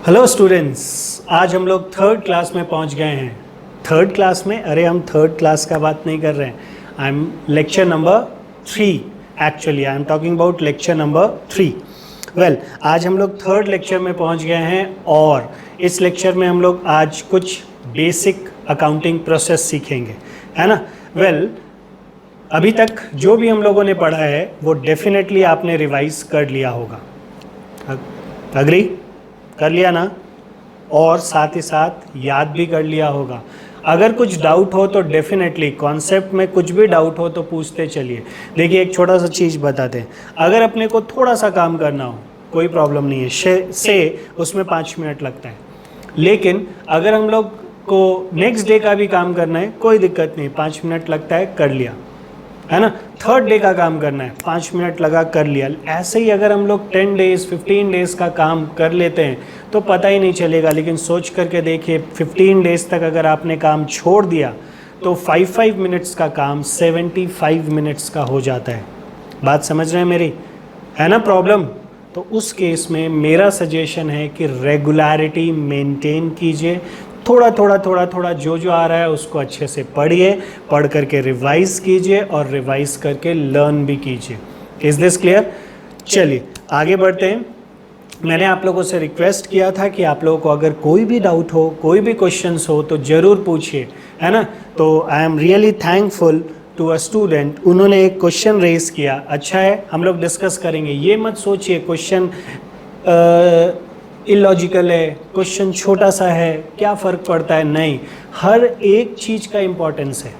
Hello students, आज हम लोग थर्ड क्लास में पहुंच गए हैं। थर्ड क्लास में, अरे हम थर्ड क्लास का बात नहीं कर रहे हैं। I am lecture number 3। Actually I am talking about lecture number 3। Well, आज हम लोग थर्ड लेक्चर में पहुंच गए हैं और इस लेक्चर में हम लोग आज कुछ बेसिक अकाउंटिंग प्रोसेस सीखेंगे, है ना। वेल, अभी तक जो भी हम लोगों ने पढ़ा है वो डेफिनेटली आपने रिवाइज कर लिया होगा। अग्री कर लिया ना? और साथ ही साथ याद भी कर लिया होगा। अगर कुछ डाउट हो तो डेफिनेटली कॉन्सेप्ट में कुछ भी डाउट हो तो पूछते चलिए। देखिए, एक छोटा सा चीज़ बताते हैं। अगर अपने को थोड़ा सा काम करना हो कोई प्रॉब्लम नहीं है, से उसमें 5 मिनट लगता है। लेकिन अगर हम लोग को नेक्स्ट डे का भी काम करना है कोई दिक्कत नहीं, 5 मिनट लगता है, कर लिया, है ना। थर्ड डे का काम करना है, 5 मिनट लगा, कर लिया। ऐसे ही अगर हम लोग 10 डेज 15 डेज का काम कर लेते हैं तो पता ही नहीं चलेगा। लेकिन सोच करके देखिए, 15 डेज तक अगर आपने काम छोड़ दिया तो 5 मिनट्स का काम 75 मिनट्स का हो जाता है। बात समझ रहे हैं मेरी, है ना प्रॉब्लम? तो उस केस में मेरा सजेशन है कि रेगुलरिटी मेंटेन कीजिए। थोड़ा थोड़ा जो आ रहा है उसको अच्छे से पढ़िए, पढ़ करके रिवाइज कीजिए और रिवाइज करके लर्न भी कीजिए। Is this clear? चलिए आगे बढ़ते हैं। मैंने आप लोगों से रिक्वेस्ट किया था कि आप लोगों को अगर कोई भी डाउट हो, कोई भी क्वेश्चंस हो तो ज़रूर पूछिए, है ना। तो I am really thankful to a student, उन्होंने एक क्वेश्चन रेज किया। अच्छा है, हम लोग डिस्कस करेंगे। ये मत सोचिए क्वेश्चन इलॉजिकल है, क्वेश्चन छोटा सा है, क्या फ़र्क पड़ता है। नहीं, हर एक चीज़ का इम्पोर्टेंस है,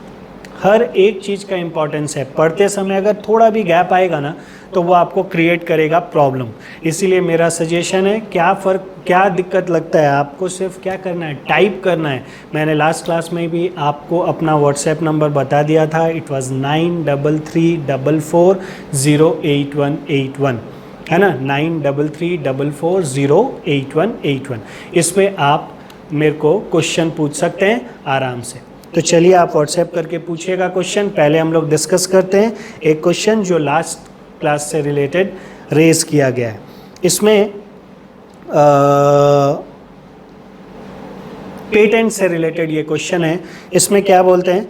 हर एक चीज़ का इम्पोर्टेंस है। पढ़ते समय अगर थोड़ा भी गैप आएगा ना तो वो आपको क्रिएट करेगा प्रॉब्लम। इसीलिए मेरा सजेशन है, क्या दिक्कत लगता है आपको, सिर्फ क्या करना है, टाइप करना है। मैंने लास्ट क्लास में भी आपको अपना व्हाट्सएप नंबर बता दिया था। इट वाज 9334408181, है ना, 9334408181। इसमें आप मेरे को क्वेश्चन पूछ सकते हैं आराम से। तो चलिए आप व्हाट्सएप करके पूछिएगा क्वेश्चन। पहले हम लोग डिस्कस करते हैं एक क्वेश्चन जो लास्ट क्लास से रिलेटेड रेज किया गया है। इसमें पेटेंट से रिलेटेड ये क्वेश्चन है। इसमें क्या बोलते हैं,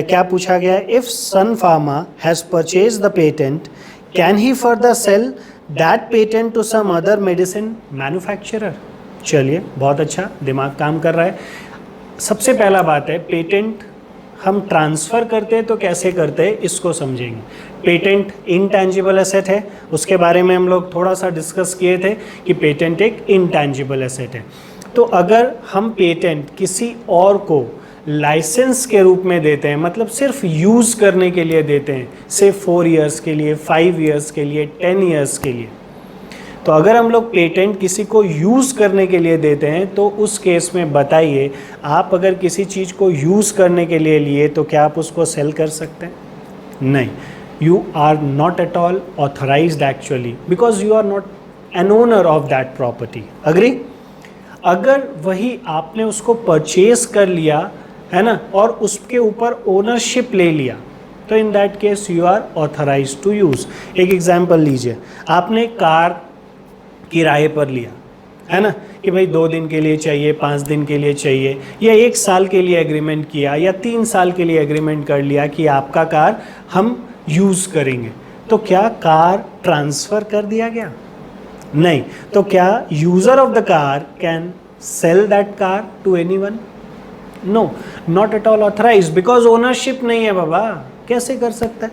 क्या पूछा गया है? If Sun Pharma has purchase the patent, can he further sell that patent to some other medicine manufacturer. चलिए, बहुत अच्छा, दिमाग काम कर रहा है। सबसे पहला बात है, पेटेंट हम ट्रांसफ़र करते हैं तो कैसे करते हैं इसको समझेंगे। पेटेंट इनटैंजिबल एसेट है, उसके बारे में हम लोग थोड़ा सा डिस्कस किए थे कि पेटेंट एक इनटैंजिबल एसेट है। तो अगर हम पेटेंट किसी और को लाइसेंस के रूप में देते हैं, मतलब सिर्फ यूज़ करने के लिए देते हैं, से 4 इयर्स के लिए, 5 इयर्स के लिए, 10 इयर्स के लिए, तो अगर हम लोग पेटेंट किसी को यूज़ करने के लिए देते हैं तो उस केस में बताइए, आप अगर किसी चीज़ को यूज़ करने के लिए लिए तो क्या आप उसको सेल कर सकते हैं? नहीं, you are not at all authorised actually, because you are not an owner of that property. Agree? अगर वही आपने उसको परचेज कर लिया, है ना, और उसके ऊपर ओनरशिप ले लिया, तो in that case you are authorised to use. एक एग्जांपल लीजिए, आपने कार किराए पर लिया, है ना, कि भाई 2 दिन के लिए चाहिए, 5 दिन के लिए चाहिए, या 1 साल के लिए एग्रीमेंट किया, या 3 साल के लिए एग्रीमेंट कर लिया कि आपका कार हम यूज़ करेंगे। तो क्या कार ट्रांसफ़र कर दिया गया? नहीं। तो क्या user of the car can sell that car to anyone? No, not at all authorised, because ownership नहीं है बाबा, कैसे कर सकता है,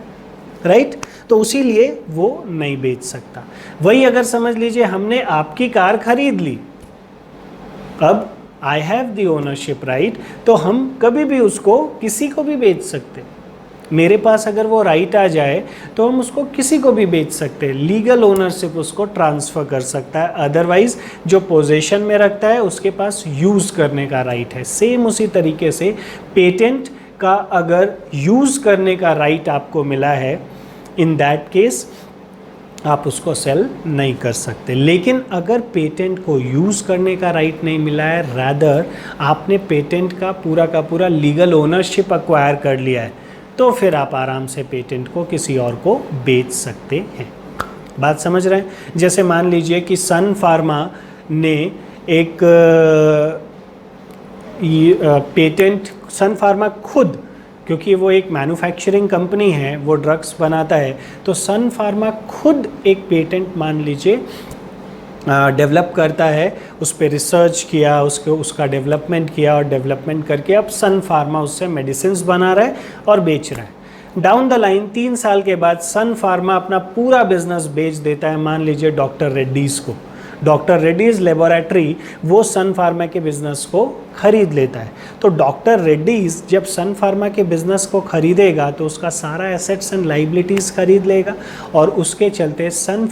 राइट? तो उसी लिए वो नहीं बेच सकता। वही अगर समझ लीजिए हमने आपकी कार खरीद ली, अब I have the ownership right, तो हम कभी भी उसको किसी को भी बेच सकते। मेरे पास अगर वो राइट आ जाए तो हम उसको किसी को भी बेच सकते हैं। लीगल ओनरशिप उसको ट्रांसफ़र कर सकता है, अदरवाइज जो पोजीशन में रखता है उसके पास यूज़ करने का राइट है। सेम उसी तरीके से पेटेंट का अगर यूज़ करने का राइट आपको मिला है, इन दैट केस आप उसको सेल नहीं कर सकते। लेकिन अगर पेटेंट को यूज़ करने का राइट नहीं मिला है, रादर आपने पेटेंट का पूरा लीगल ओनरशिप अक्वायर कर लिया है, तो फिर आप आराम से पेटेंट को किसी और को बेच सकते हैं। बात समझ रहे हैं? जैसे मान लीजिए कि सन फार्मा ने एक पेटेंट सन फार्मा खुद, क्योंकि वो एक मैन्युफैक्चरिंग कंपनी है, वो ड्रग्स बनाता है, तो सन फार्मा खुद एक पेटेंट मान लीजिए डेवलप करता है, उस पर रिसर्च किया, उसका डेवलपमेंट किया और डेवलपमेंट करके अब सन फार्मा उससे मेडिसिन्स बना रहा है और बेच रहा है। डाउन द लाइन 3 साल के बाद सन फार्मा अपना पूरा बिजनेस बेच देता है, मान लीजिए डॉक्टर रेड्डीज़ को। डॉक्टर रेड्डीज़ लेबोरेटरी वो सन फार्मा के बिज़नेस को ख़रीद लेता है। तो डॉक्टर रेड्डीज़ जब सन फार्मा के बिज़नेस को ख़रीदेगा तो उसका सारा एसेट्स एंड लाइबिलिटीज़ ख़रीद लेगा और उसके चलते सन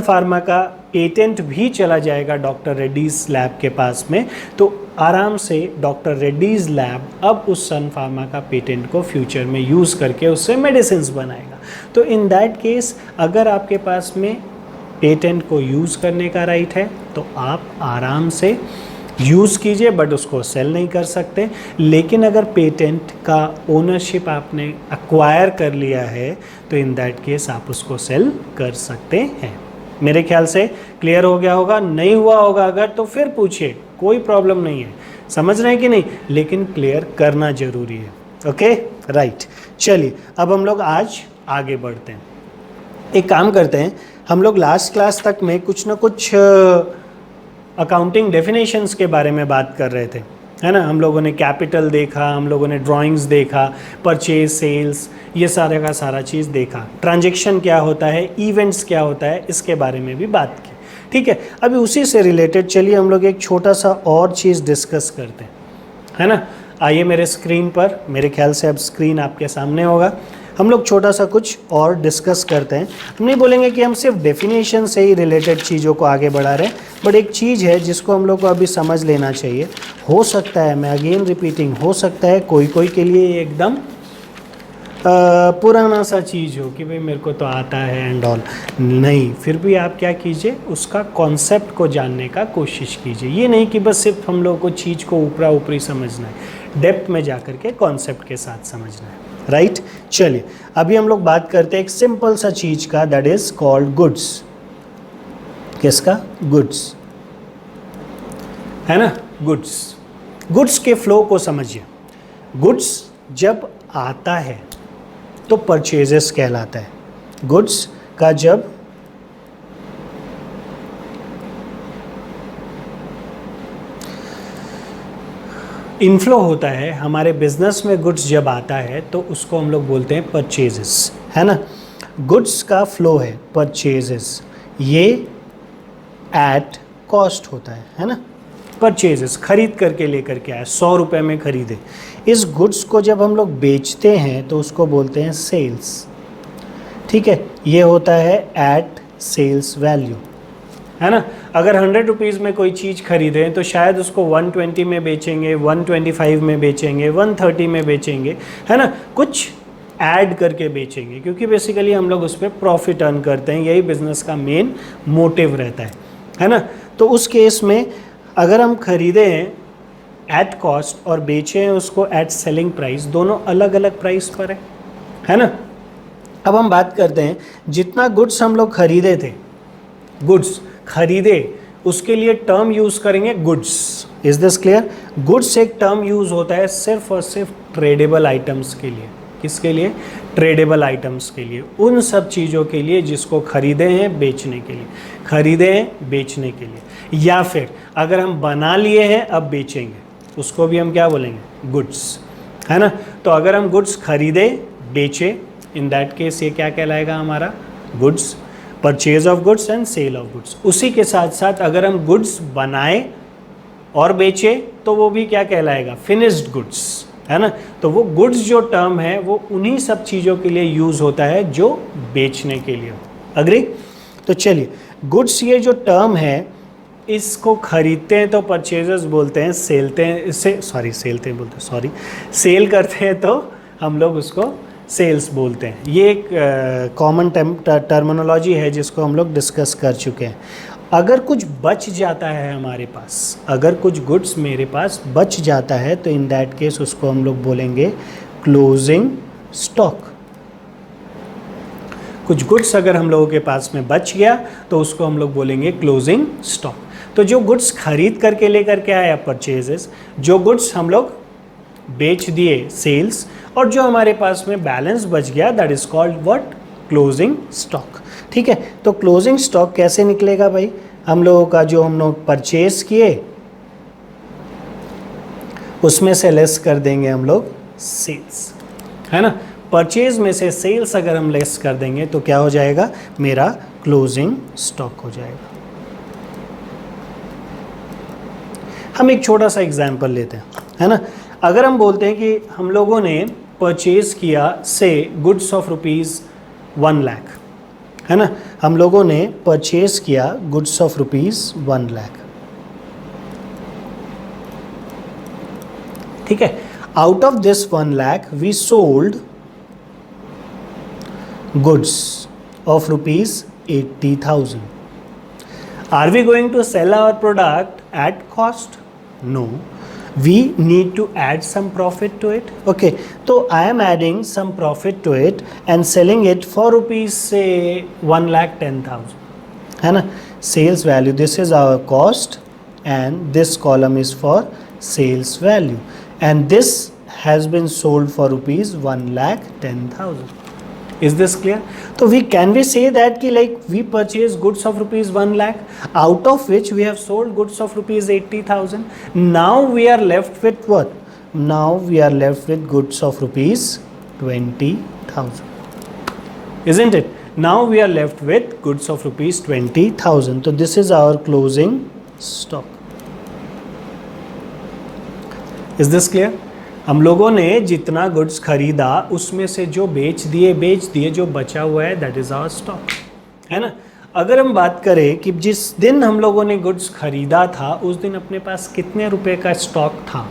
फार्मा का पेटेंट भी चला जाएगा डॉक्टर रेड्डीज़ लैब के पास में। तो आराम से डॉक्टर रेड्डीज़ लैब अब उस सन फार्मा का पेटेंट को फ्यूचर में यूज़ करके उससे मेडिसिन्स बनाएगा। तो इन दैट केस अगर आपके पास में पेटेंट को यूज़ करने का राइट है तो आप आराम से यूज़ कीजिए, बट उसको सेल नहीं कर सकते। लेकिन अगर पेटेंट का ओनरशिप आपने एक्वायर कर लिया है तो इन दैट केस आप उसको सेल कर सकते हैं। मेरे ख्याल से क्लियर हो गया होगा। नहीं हुआ होगा अगर तो फिर पूछिए, कोई प्रॉब्लम नहीं है। समझ रहे हैं कि नहीं? लेकिन क्लियर करना ज़रूरी है। Okay, right. चलिए अब हम लोग आज आगे बढ़ते हैं। एक काम करते हैं, हम लोग लास्ट क्लास तक में कुछ ना कुछ अकाउंटिंग डेफिनेशंस के बारे में बात कर रहे थे, है ना। हम लोगों ने कैपिटल देखा, हम लोगों ने ड्राइंग्स देखा, परचेज, सेल्स, ये सारे का सारा चीज़ देखा। ट्रांजैक्शन क्या होता है, इवेंट्स क्या होता है, इसके बारे में भी बात की। ठीक है, अभी उसी से रिलेटेड चलिए हम लोग एक छोटा सा और चीज़ डिस्कस करते हैं, है ना। आइए मेरे स्क्रीन पर, मेरे ख्याल से अब स्क्रीन आपके सामने होगा। हम लोग छोटा सा कुछ और डिस्कस करते हैं। हम नहीं बोलेंगे कि हम सिर्फ डेफिनेशन से ही रिलेटेड चीज़ों को आगे बढ़ा रहे हैं, बट एक चीज़ है जिसको हम लोग को अभी समझ लेना चाहिए। हो सकता है, मैं अगेन रिपीटिंग, हो सकता है कोई कोई के लिए ये एकदम पुराना सा चीज़ हो कि भाई मेरे को तो आता है एंड ऑल। नहीं, फिर भी आप क्या कीजिए, उसका कॉन्सेप्ट को जानने का कोशिश कीजिए। ये नहीं कि बस सिर्फ हम लोग को चीज़ को ऊपरा ऊपरी समझना है, डेप्थ में जा कर के कॉन्सेप्ट के साथ समझना है। राइट, चलिए अभी हम लोग बात करते हैं एक सिंपल सा चीज का, दैट इज कॉल्ड गुड्स। किसका? गुड्स, है ना। गुड्स के फ्लो को समझिए। गुड्स जब आता है तो परचेजेस कहलाता है। गुड्स का जब इनफ्लो होता है हमारे बिजनेस में, गुड्स जब आता है तो उसको हम लोग बोलते हैं परचेजेस, है ना। गुड्स का फ्लो है परचेजेस, ये एट कॉस्ट होता है ना। परचेजेस खरीद करके लेकर के आए, 100 रुपये में खरीदे। इस गुड्स को जब हम लोग बेचते हैं तो उसको बोलते हैं सेल्स। ठीक है, ये होता है एट सेल्स वैल्यू, है ना। अगर 100 रुपीज़ में कोई चीज़ खरीदें तो शायद उसको 120 में बेचेंगे, 125 में बेचेंगे, 130 में बेचेंगे, है ना। कुछ ऐड करके बेचेंगे, क्योंकि बेसिकली हम लोग उस पर प्रॉफिट अर्न करते हैं। यही बिजनेस का मेन मोटिव रहता है ना। तो उस केस में अगर हम खरीदे हैं एट कॉस्ट और बेचे हैं उसको एट सेलिंग प्राइस, दोनों अलग अलग प्राइस पर है ना। अब हम बात करते हैं, जितना गुड्स हम लोग खरीदे थे, गुड्स खरीदे, उसके लिए टर्म यूज़ करेंगे goods. Is this clear? Goods एक टर्म यूज़ होता है सिर्फ और सिर्फ ट्रेडेबल आइटम्स के लिए। किसके लिए? ट्रेडेबल आइटम्स के लिए, उन सब चीज़ों के लिए जिसको खरीदे हैं बेचने के लिए, खरीदे हैं बेचने के लिए। या फिर अगर हम बना लिए हैं अब बेचेंगे, उसको भी हम क्या बोलेंगे? गुड्स, है ना। तो अगर हम गुड्स खरीदे बेचे, इन दैट केस ये क्या कहलाएगा हमारा? Goods. Purchase of goods and sale of goods. उसी के साथ साथ अगर हम गुड्स बनाए और बेचे तो वो भी क्या कहलाएगा? फिनिश्ड गुड्स, है ना। तो वो गुड्स जो टर्म है वो उन्हीं सब चीज़ों के लिए यूज़ होता है जो बेचने के लिए। अग्री? तो चलिए, गुड्स ये जो टर्म है इसको खरीदते हैं तो परचेजर्स बोलते हैं, सेल करते हैं तो हम लोग उसको सेल्स बोलते हैं। ये एक कॉमन टर्मिनोलॉजी है जिसको हम लोग डिस्कस कर चुके हैं। अगर कुछ बच जाता है हमारे पास, अगर कुछ गुड्स मेरे पास बच जाता है तो इन दैट केस उसको हम लोग बोलेंगे क्लोजिंग स्टॉक। कुछ गुड्स अगर हम लोगों के पास में बच गया तो उसको हम लोग बोलेंगे क्लोजिंग स्टॉक। तो जो गुड्स खरीद करके लेकर के आया परचेजेस, जो गुड्स हम लोग बेच दिए सेल्स, और जो हमारे पास में बैलेंस बच गया that is called what, closing stock. ठीक है, तो क्लोजिंग स्टॉक कैसे निकलेगा भाई, हम लोगों का जो हम लोग परचेज किए उसमें से लेस कर देंगे हम लोग सेल्स, है ना। परचेज में से सेल्स अगर हम लेस कर देंगे तो क्या हो जाएगा, मेरा क्लोजिंग स्टॉक हो जाएगा। हम एक छोटा सा एग्जांपल लेते हैं, है ना। अगर हम बोलते हैं कि हम लोगों ने परचेज किया से गुड्स ऑफ रुपीज़ 1 लाख, है ना, हम लोगों ने परचेज किया गुड्स ऑफ रुपीज़ 1 लाख, ठीक है। Out of this 1 lakh we sold goods of rupees 80,000. Are we going to sell our product at cost? No. We need to add some profit to it. Okay, so I am adding some profit to it and selling it for rupees say 1,10,000. है ना, sales value. This is our cost and this column is for sales value. And this has been sold for rupees 1,10,000. Is this clear? So can we say that ki like we purchased goods of rupees 1 lakh, out of which we have sold goods of rupees 80,000. Now we are left with what? Now we are left with goods of rupees 20,000. Isn't it? Now we are left with goods of rupees 20,000. So this is our closing stock. Is this clear? हम लोगों ने जितना goods खरीदा उसमें से जो बेच दिए, जो बचा हुआ है दैट इज आवर स्टॉक, है ना। अगर हम बात करें कि जिस दिन हम लोगों ने गुड्स खरीदा था उस दिन अपने पास कितने रुपए का स्टॉक था,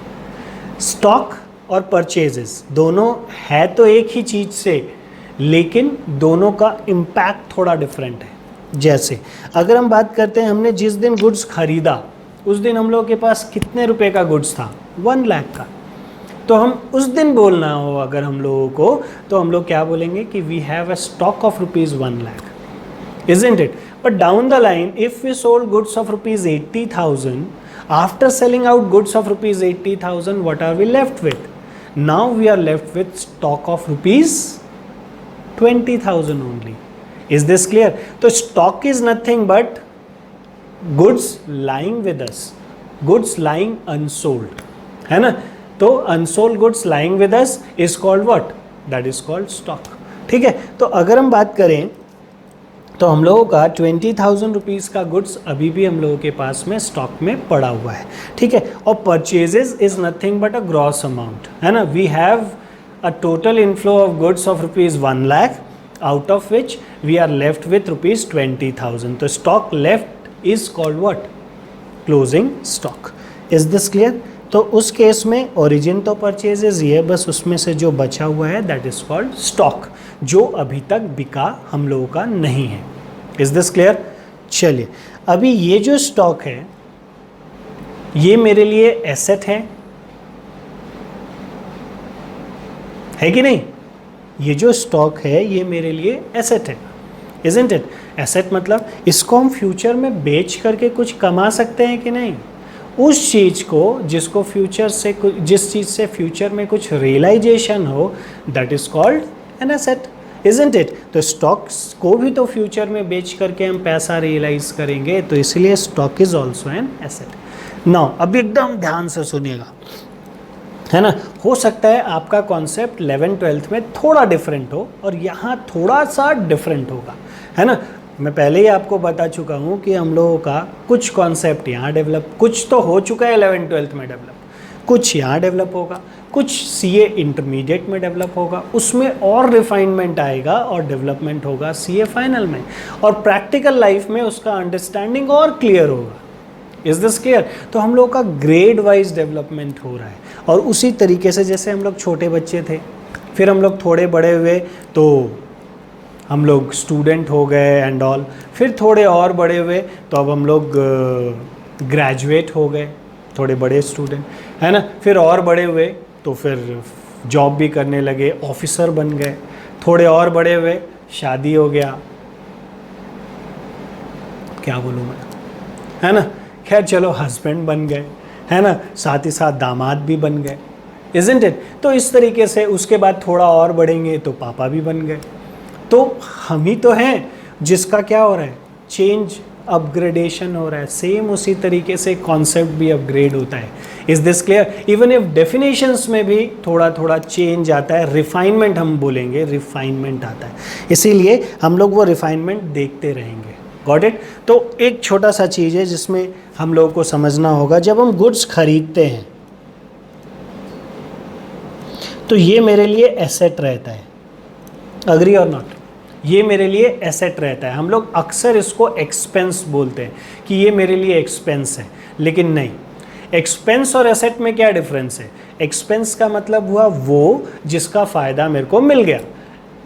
स्टॉक और परचेजेस दोनों है तो एक ही चीज़ से, लेकिन दोनों का इम्पैक्ट थोड़ा डिफरेंट है। जैसे अगर हम बात करते हैं हमने जिस दिन गुड्स खरीदा उस दिन हम लोगों के पास कितने रुपए का गुड्स था, 1 लाख का, तो हम उस दिन बोलना हो अगर हम लोगों को तो हम लोग क्या बोलेंगे कि we have a stock of rupees 1 lakh, isn't it? But down the line if we sold goods of rupees 80,000, after selling out goods of rupees 80,000 what are we left with? Now we are left with stock of rupees 20,000 only. Is this clear? So stock is nothing but goods lying with us, goods lying unsold, है ना। तो unsold goods lying with us is called what, that is called stock. ठीक है, तो अगर हम बात करें तो हम लोगों का 20,000 रुपीज़ का गुड्स अभी भी हम लोगों के पास में स्टॉक में पड़ा हुआ है, ठीक है। और purchases is nothing but a gross amount, है ना। We have a total inflow of goods of rupees 1 lakh, out of which we are left with rupees 20,000. तो stock left is called what, closing stock. Is this clear? तो उस case में origin तो purchases ही है, बस उसमें से जो बचा हुआ है दैट इज कॉल्ड स्टॉक, जो अभी तक बिका हम लोगों का नहीं है. Is this clear? चलिए, अभी ये जो स्टॉक है ये मेरे लिए एसेट है कि नहीं? ये जो स्टॉक है ये मेरे लिए एसेट है, इजंट इट? एसेट मतलब इसको हम फ्यूचर में बेच करके कुछ कमा सकते हैं कि नहीं? उस चीज़ को जिसको फ्यूचर से जिस चीज़ से फ्यूचर में कुछ रियलाइजेशन हो that is called an asset, isn't it? तो स्टॉक्स को भी तो फ्यूचर में बेच करके हम पैसा रियलाइज करेंगे, तो इसलिए stock is also an asset. Now अब एकदम ध्यान से सुनिएगा, है ना. हो सकता है आपका कॉन्सेप्ट 11th-12th में थोड़ा डिफरेंट हो और यहाँ थोड़ा सा डिफरेंट होगा, है ना. मैं पहले ही आपको बता चुका हूँ कि हम लोगों का कुछ कॉन्सेप्ट यहाँ डेवलप, कुछ तो हो चुका है 11th-12th में डेवलप, कुछ यहाँ डेवलप होगा, कुछ सीए इंटरमीडिएट में डेवलप होगा, उसमें और रिफाइनमेंट आएगा और डेवलपमेंट होगा सीए फाइनल में, और प्रैक्टिकल लाइफ में उसका अंडरस्टैंडिंग और क्लियर होगा. Is this clear? तो हम लोग का ग्रेड वाइज डेवलपमेंट हो रहा है, और उसी तरीके से जैसे हम लोग छोटे बच्चे थे, फिर हम लोग थोड़े बड़े हुए तो हम लोग स्टूडेंट हो गए एंड ऑल, फिर थोड़े और बड़े हुए तो अब हम लोग ग्रेजुएट हो गए, थोड़े बड़े स्टूडेंट, है ना. फिर और बड़े हुए तो फिर जॉब भी करने लगे, ऑफिसर बन गए, थोड़े और बड़े हुए शादी हो गया, क्या बोलूँ मैं, है ना. खैर चलो हस्बैंड बन गए, है ना, साथ ही साथ दामाद भी बन गए, इज़न्ट इट। तो इस तरीके से उसके बाद थोड़ा और बढ़ेंगे तो पापा भी बन गए। तो हम ही तो हैं जिसका क्या हो रहा है, चेंज, अपग्रेडेशन हो रहा है। सेम उसी तरीके से कॉन्सेप्ट भी अपग्रेड होता है। Is this clear? Even if definitions में भी थोड़ा थोड़ा चेंज आता है, रिफाइनमेंट हम बोलेंगे, रिफाइनमेंट आता है, इसीलिए हम लोग वो रिफाइनमेंट देखते रहेंगे। Got it? तो एक छोटा सा चीज़ है जिसमें हम लोगों को समझना होगा, जब हम गुड्स खरीदते हैं तो ये मेरे लिए एसेट रहता है, अग्री और नॉट? ये मेरे लिए एसेट रहता है। हम लोग अक्सर इसको एक्सपेंस बोलते हैं कि ये मेरे लिए एक्सपेंस है, लेकिन नहीं। एक्सपेंस और एसेट में क्या डिफरेंस है? एक्सपेंस का मतलब हुआ वो जिसका फ़ायदा मेरे को मिल गया,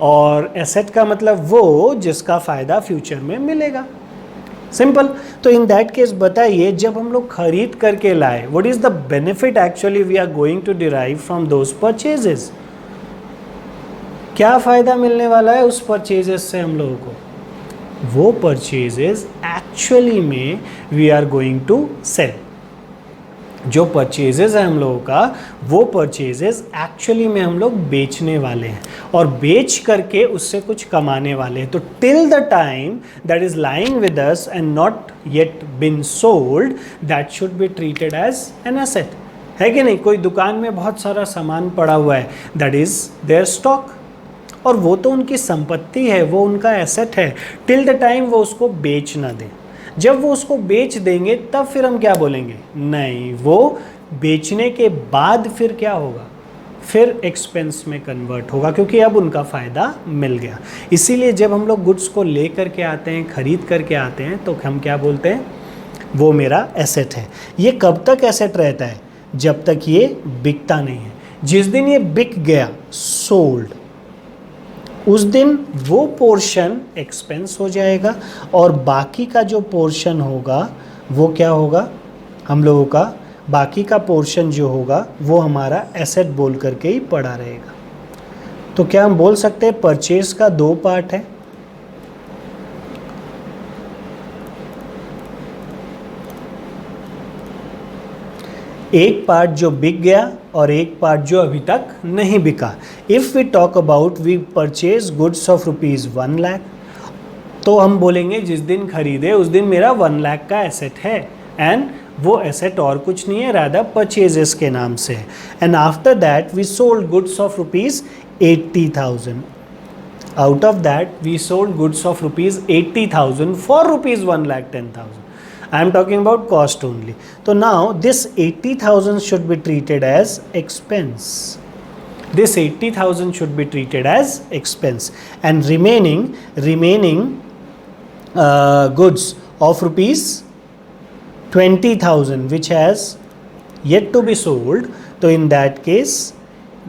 और एसेट का मतलब वो जिसका फ़ायदा फ्यूचर में मिलेगा। सिंपल। तो इन दैट केस बताइए, जब हम लोग खरीद करके लाए, what is the benefit actually we are going to derive from those purchases? क्या फ़ायदा मिलने वाला है उस परचेजेस से हम लोगों को? वो परचेजेस एक्चुअली में we are going to sell. जो परचेजेस है हम लोगों का, वो परचेजेस एक्चुअली में हम लोग बेचने वाले हैं, और बेच करके उससे कुछ कमाने वाले हैं। तो till the time that is lying with us and not yet been sold, that should be treated as an asset, है कि नहीं? कोई दुकान में बहुत सारा सामान पड़ा हुआ है, दैट इज देयर स्टॉक, और वो तो उनकी संपत्ति है, वो उनका एसेट है, टिल द टाइम वो उसको बेच ना दें। जब वो उसको बेच देंगे तब फिर हम क्या बोलेंगे? नहीं, वो बेचने के बाद फिर क्या होगा? फिर एक्सपेंस में कन्वर्ट होगा, क्योंकि अब उनका फ़ायदा मिल गया। इसीलिए जब हम लोग गुड्स को ले करके आते हैं, खरीद करके आते हैं, तो हम क्या बोलते हैं? वो मेरा एसेट है। ये कब तक एसेट रहता है? जब तक ये बिकता नहीं है। जिस दिन ये बिक गया, सोल्ड, उस दिन वो पोर्शन एक्सपेंस हो जाएगा, और बाकी का जो पोर्शन होगा वो क्या होगा? हम लोगों का बाकी का पोर्शन जो होगा वो हमारा एसेट बोल करके ही पड़ा रहेगा। तो क्या हम बोल सकते हैं परचेज का दो पार्ट है? एक पार्ट जो बिक गया और एक पार्ट जो अभी तक नहीं बिका। If we talk about we purchase goods of ₹1 lakh, तो हम बोलेंगे जिस दिन खरीदे उस दिन मेरा 1 लाख का एसेट है, एंड वो एसेट और कुछ नहीं है, रादर परचेजेस के नाम से है। And after that we sold goods of ₹80,000। Out of that we sold goods of ₹80,000 for ₹1,10,000. I am talking about cost only. So now this 80,000 should be treated as expense. This 80,000 should be treated as expense, and remaining goods of ₹20,000 which has yet to be sold. So in that case,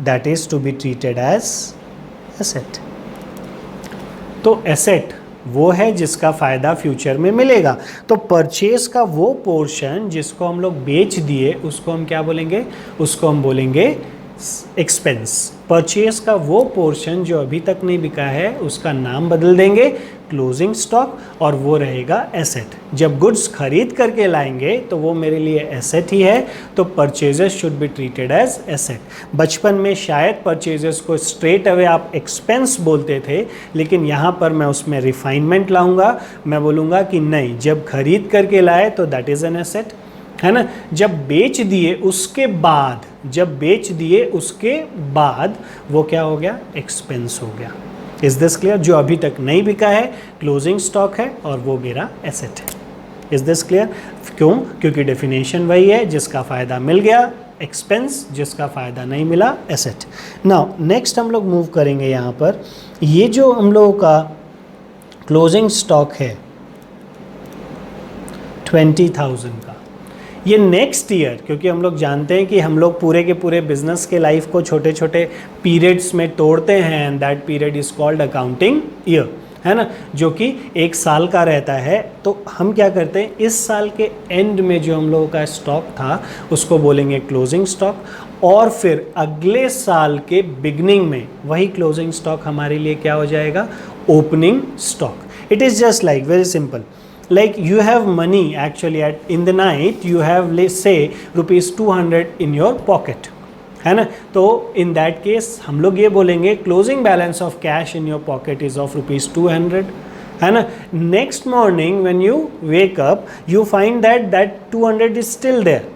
that is to be treated as asset. तो asset वो है जिसका फ़ायदा future में मिलेगा। तो purchase का वो पोर्शन जिसको हम लोग बेच दिए, उसको हम क्या बोलेंगे? उसको हम बोलेंगे एक्सपेंस। परचेज का वो पोर्शन जो अभी तक नहीं बिका है, उसका नाम बदल देंगे क्लोजिंग स्टॉक, और वो रहेगा एसेट। जब गुड्स खरीद करके लाएंगे तो वो मेरे लिए एसेट ही है, तो purchases should be treated as asset. बचपन में शायद परचेजेस को स्ट्रेट अवे आप एक्सपेंस बोलते थे, लेकिन यहाँ पर मैं उसमें रिफाइनमेंट लाऊंगा। मैं बोलूँगा कि नहीं, जब खरीद करके लाए तो दैट इज़ एन एसेट, है ना। जब बेच दिए उसके बाद वो क्या हो गया? एक्सपेंस हो गया। Is this clear? जो अभी तक नहीं बिका है क्लोजिंग स्टॉक है, और वो मेरा एसेट है। Is this clear? क्यों? क्योंकि डेफिनेशन वही है, जिसका फ़ायदा मिल गया एक्सपेंस, जिसका फ़ायदा नहीं मिला एसेट। नाउ नेक्स्ट हम लोग मूव करेंगे यहाँ पर। ये जो हम लोगों का क्लोजिंग स्टॉक है 20,000 का, ये नेक्स्ट ईयर, क्योंकि हम लोग जानते हैं कि हम लोग पूरे के पूरे बिजनेस के लाइफ को छोटे छोटे पीरियड्स में तोड़ते हैं, and that period is called accounting year, है ना, जो कि 1 साल का रहता है। तो हम क्या करते हैं, इस साल के एंड में जो हम लोगों का स्टॉक था उसको बोलेंगे क्लोजिंग स्टॉक, और फिर अगले साल के बिगनिंग में वही क्लोजिंग स्टॉक हमारे लिए क्या हो जाएगा? Opening stock. It is just like very simple. like you have money actually at in the night you have let's say rupees 200 in your pocket, है ना. तो in that case हम लोग ये बोलेंगे closing balance of cash in your pocket is of rupees 200, है ना. Next morning when you wake up you find that 200 is still there,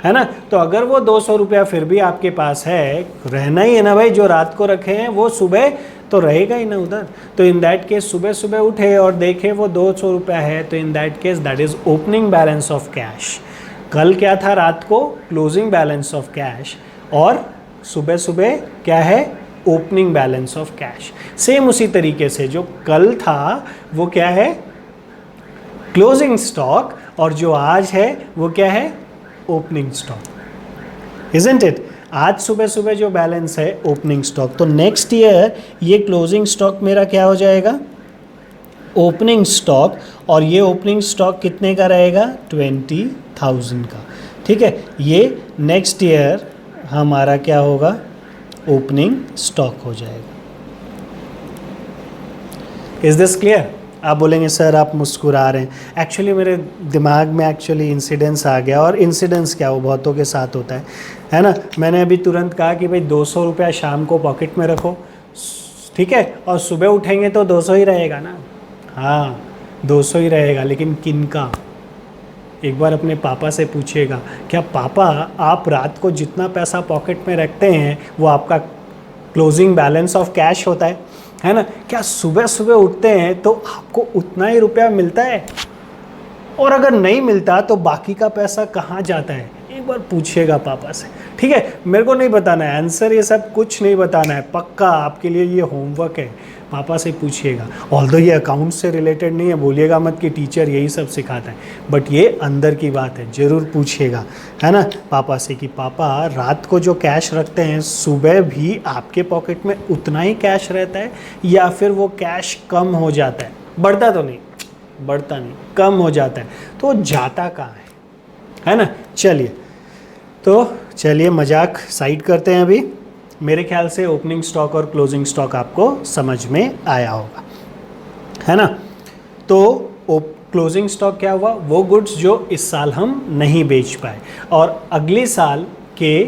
है ना. तो अगर वो 200 रुपया फिर भी आपके पास है, रहना ही है ना भाई, जो रात को रखे हैं वो सुबह तो रहेगा ही ना उधर. तो इन दैट केस सुबह सुबह उठे और देखे वो 200 रुपया है, तो in that case that is opening balance of cash. कल क्या था रात को, क्लोजिंग बैलेंस ऑफ कैश, और सुबह सुबह क्या है, opening balance of cash. Same उसी तरीके से जो कल था वो क्या है, क्लोजिंग स्टॉक, और जो आज है वो क्या है, ओपनिंग स्टॉक. Isn't it. आज सुबह सुबह जो बैलेंस है ओपनिंग स्टॉक. तो नेक्स्ट ईयर ये क्लोजिंग स्टॉक मेरा क्या हो जाएगा, ओपनिंग स्टॉक, और ये ओपनिंग स्टॉक कितने का रहेगा, 20,000 का. ठीक है, ये नेक्स्ट ईयर हमारा क्या होगा, ओपनिंग स्टॉक हो जाएगा. Is this clear. आप बोलेंगे सर आप मुस्कुरा रहे हैं, एक्चुअली मेरे दिमाग में एक्चुअली इंसिडेंस आ गया. और इंसिडेंस क्या, वो बहुतों के साथ होता है ना. मैंने अभी तुरंत कहा कि भाई 200 रुपया शाम को पॉकेट में रखो, ठीक है, और सुबह उठेंगे तो 200 ही रहेगा ना. हाँ 200 ही रहेगा, लेकिन किन का, एक बार अपने पापा से पूछिएगा, क्या पापा आप रात को जितना पैसा पॉकेट में रखते हैं वो आपका क्लोजिंग बैलेंस ऑफ कैश होता है ना. क्या सुबह सुबह उठते हैं तो आपको उतना ही रुपया मिलता है, और अगर नहीं मिलता तो बाकी का पैसा कहाँ जाता है, एक बार पूछिएगा पापा से. ठीक है, मेरे को नहीं बताना है आंसर, ये सब कुछ नहीं बताना है, पक्का आपके लिए ये होमवर्क है, पापा से पूछिएगा. ऑल्दो ये अकाउंट से रिलेटेड नहीं है, बोलिएगा मत कि टीचर यही सब सिखाता है, बट ये अंदर की बात है, ज़रूर पूछिएगा, है ना, पापा से कि पापा रात को जो कैश रखते हैं सुबह भी आपके पॉकेट में उतना ही कैश रहता है, या फिर वो कैश कम हो जाता है, बढ़ता तो नहीं, बढ़ता नहीं, कम हो जाता है, तो जाता कहाँ है ना. चलिए मजाक साइड करते हैं. अभी मेरे ख्याल से ओपनिंग स्टॉक और क्लोजिंग स्टॉक आपको समझ में आया होगा, है ना. तो क्लोजिंग स्टॉक क्या हुआ, वो गुड्स जो इस साल हम नहीं बेच पाए, और अगले साल के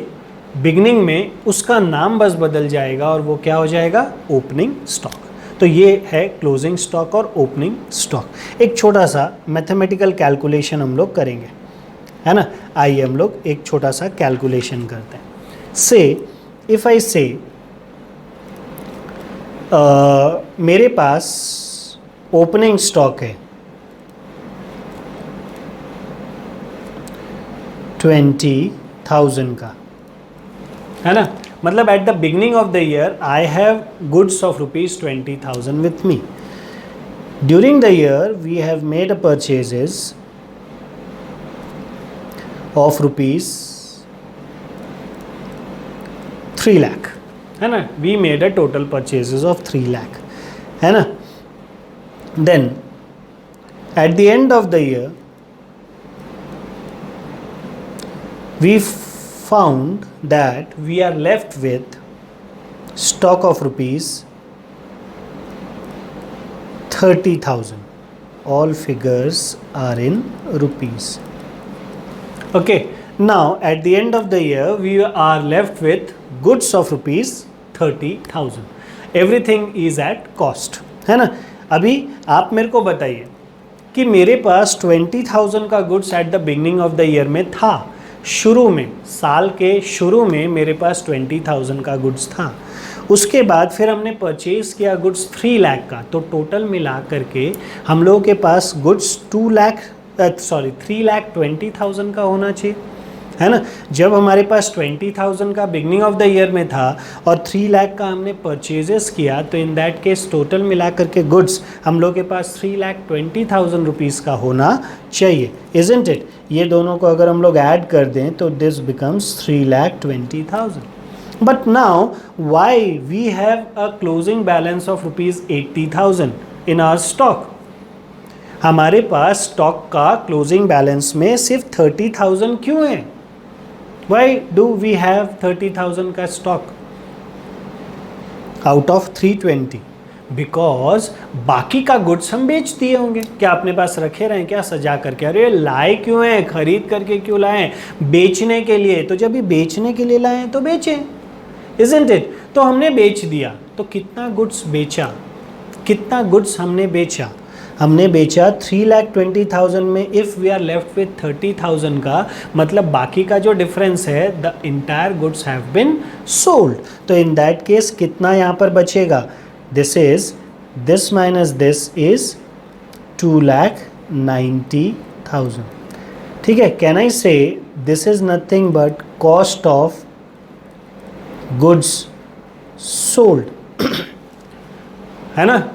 बिगनिंग में उसका नाम बस बदल जाएगा और वो क्या हो जाएगा, ओपनिंग स्टॉक. तो ये है क्लोजिंग स्टॉक और ओपनिंग स्टॉक. एक छोटा सा मैथमेटिकल कैलकुलेशन हम लोग करेंगे, है ना. आइए हम लोग एक छोटा सा कैलकुलेशन करते हैं. से इफ आई से मेरे पास ओपनिंग स्टॉक है 20,000 का, है ना. मतलब at the beginning of the year I have goods of rupees 20,000 with me. During the year we have made a purchases of rupees 3 lakh, है ना. We made a total purchases of 3 lakh, है ना. Then at the end of the year we found that we are left with stock of rupees 30,000. All figures are in rupees. Okay, now at the end of the year we are left with goods of rupees 30,000. Everything is at cost, है ना. अभी आप मेरे को बताइए कि मेरे पास 20,000 का goods at the beginning of the year में था, शुरू में, साल के शुरू में मेरे पास 20,000 का गुड्स था. उसके बाद फिर हमने परचेज किया गुड्स 3 लाख का, तो टोटल मिला करके हम लोगों के पास गुड्स 3,20,000 का होना चाहिए, है ना. जब हमारे पास 20,000 का बिगनिंग ऑफ द ईयर में था और 3 लाख का हमने परचेजेस किया, तो इन दैट केस टोटल मिला करके गुड्स हम लोग के पास 3,20,000 रुपीज़ का होना चाहिए. Isn't it. ये दोनों को अगर हम लोग ऐड कर दें तो this becomes 3,20,000. But now why we have a closing balance of rupees 80,000 in our stock. हमारे पास स्टॉक का क्लोजिंग बैलेंस में सिर्फ 30,000 क्यों है? वाई डू वी हैव 30,000 का स्टॉक आउट ऑफ 320? बिकॉज बाकी का गुड्स हम बेच दिए होंगे। क्या अपने पास रखे रहे क्या सजा करके? अरे लाए क्यों हैं, खरीद करके क्यों लाए? बेचने के लिए। तो जब ये बेचने के लिए लाए तो बेचें, इजंट इट? तो हमने बेच दिया, तो कितना गुड्स बेचा? कितना गुड्स हमने बेचा? हमने बेचा 3,20,000 में। If we are left with 30,000 का मतलब बाकी का जो डिफरेंस है, the entire goods have been sold. तो इन दैट केस कितना यहाँ पर बचेगा? This minus this is 2,90,000। ठीक है, can I say this is nothing but cost of goods sold, है ना?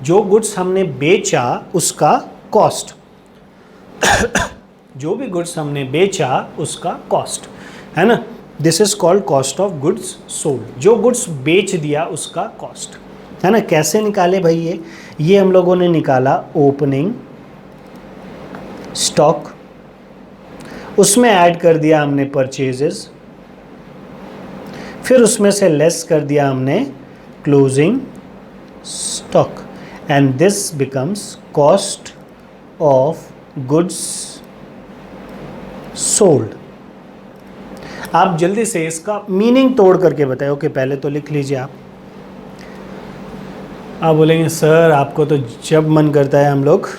जो गुड्स हमने बेचा उसका कॉस्ट जो भी गुड्स हमने बेचा उसका कॉस्ट, है ना? This is called cost of goods sold. जो गुड्स बेच दिया उसका कॉस्ट, है ना? कैसे निकाले भाई? ये हम लोगों ने निकाला ओपनिंग स्टॉक, उसमें ऐड कर दिया हमने परचेजेस, फिर उसमें से लेस कर दिया हमने closing stock, and this becomes cost of goods sold. आप जल्दी से इसका मीनिंग तोड़ करके बताएं। ओके, पहले तो लिख लीजिए आप बोलेंगे सर आपको तो जब मन करता है हम लोग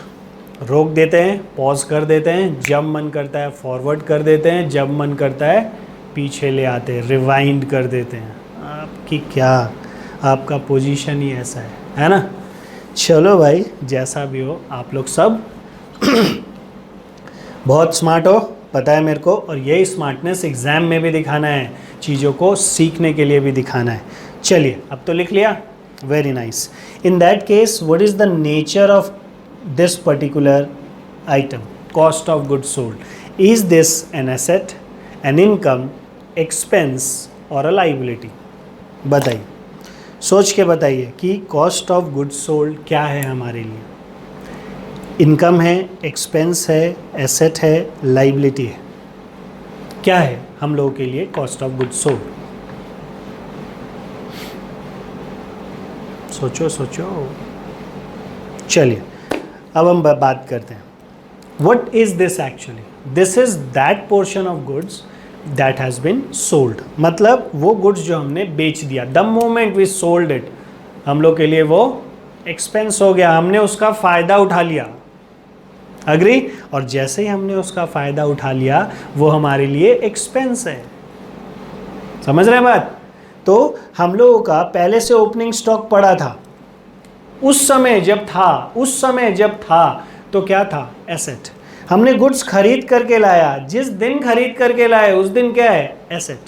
रोक देते हैं, पॉज कर देते हैं, जब मन करता है फॉरवर्ड कर देते हैं, जब मन करता है पीछे ले आते हैं, रिवाइंड कर देते हैं। आपकी क्या, आपका पोजीशन ही ऐसा है ना? चलो भाई, जैसा भी हो आप लोग सब बहुत स्मार्ट हो, पता है मेरे को, और यही स्मार्टनेस एग्ज़ाम में भी दिखाना है, चीज़ों को सीखने के लिए भी दिखाना है। चलिए, अब तो लिख लिया, very nice. In that case what is the nature of this particular item, cost of goods sold? Is this an asset, an income, expense और अ लाइबिलिटी? बताइए, सोच के बताइए कि कॉस्ट ऑफ गुड्स सोल्ड क्या है हमारे लिए? इनकम है, एक्सपेंस है, एसेट है, लाइबिलिटी है? क्या है हम लोगों के लिए कॉस्ट ऑफ गुड्स सोल्ड? सोचो सोचो। चलिए अब हम बात करते हैं, what is this actually? This is that portion of goods that has been sold. मतलब वो गुड्स जो हमने बेच दिया, the moment we sold it, हम लोग के लिए वो एक्सपेंस हो गया, हमने उसका फ़ायदा उठा लिया। अग्री? और जैसे ही हमने उसका फ़ायदा उठा लिया वो हमारे लिए एक्सपेंस है। समझ रहे हैं बात? तो हम लोगों का पहले से ओपनिंग स्टॉक पड़ा था, उस समय जब था तो क्या था? एसेट। हमने गुड्स खरीद करके लाया, जिस दिन खरीद करके लाए उस दिन क्या है? एसेट।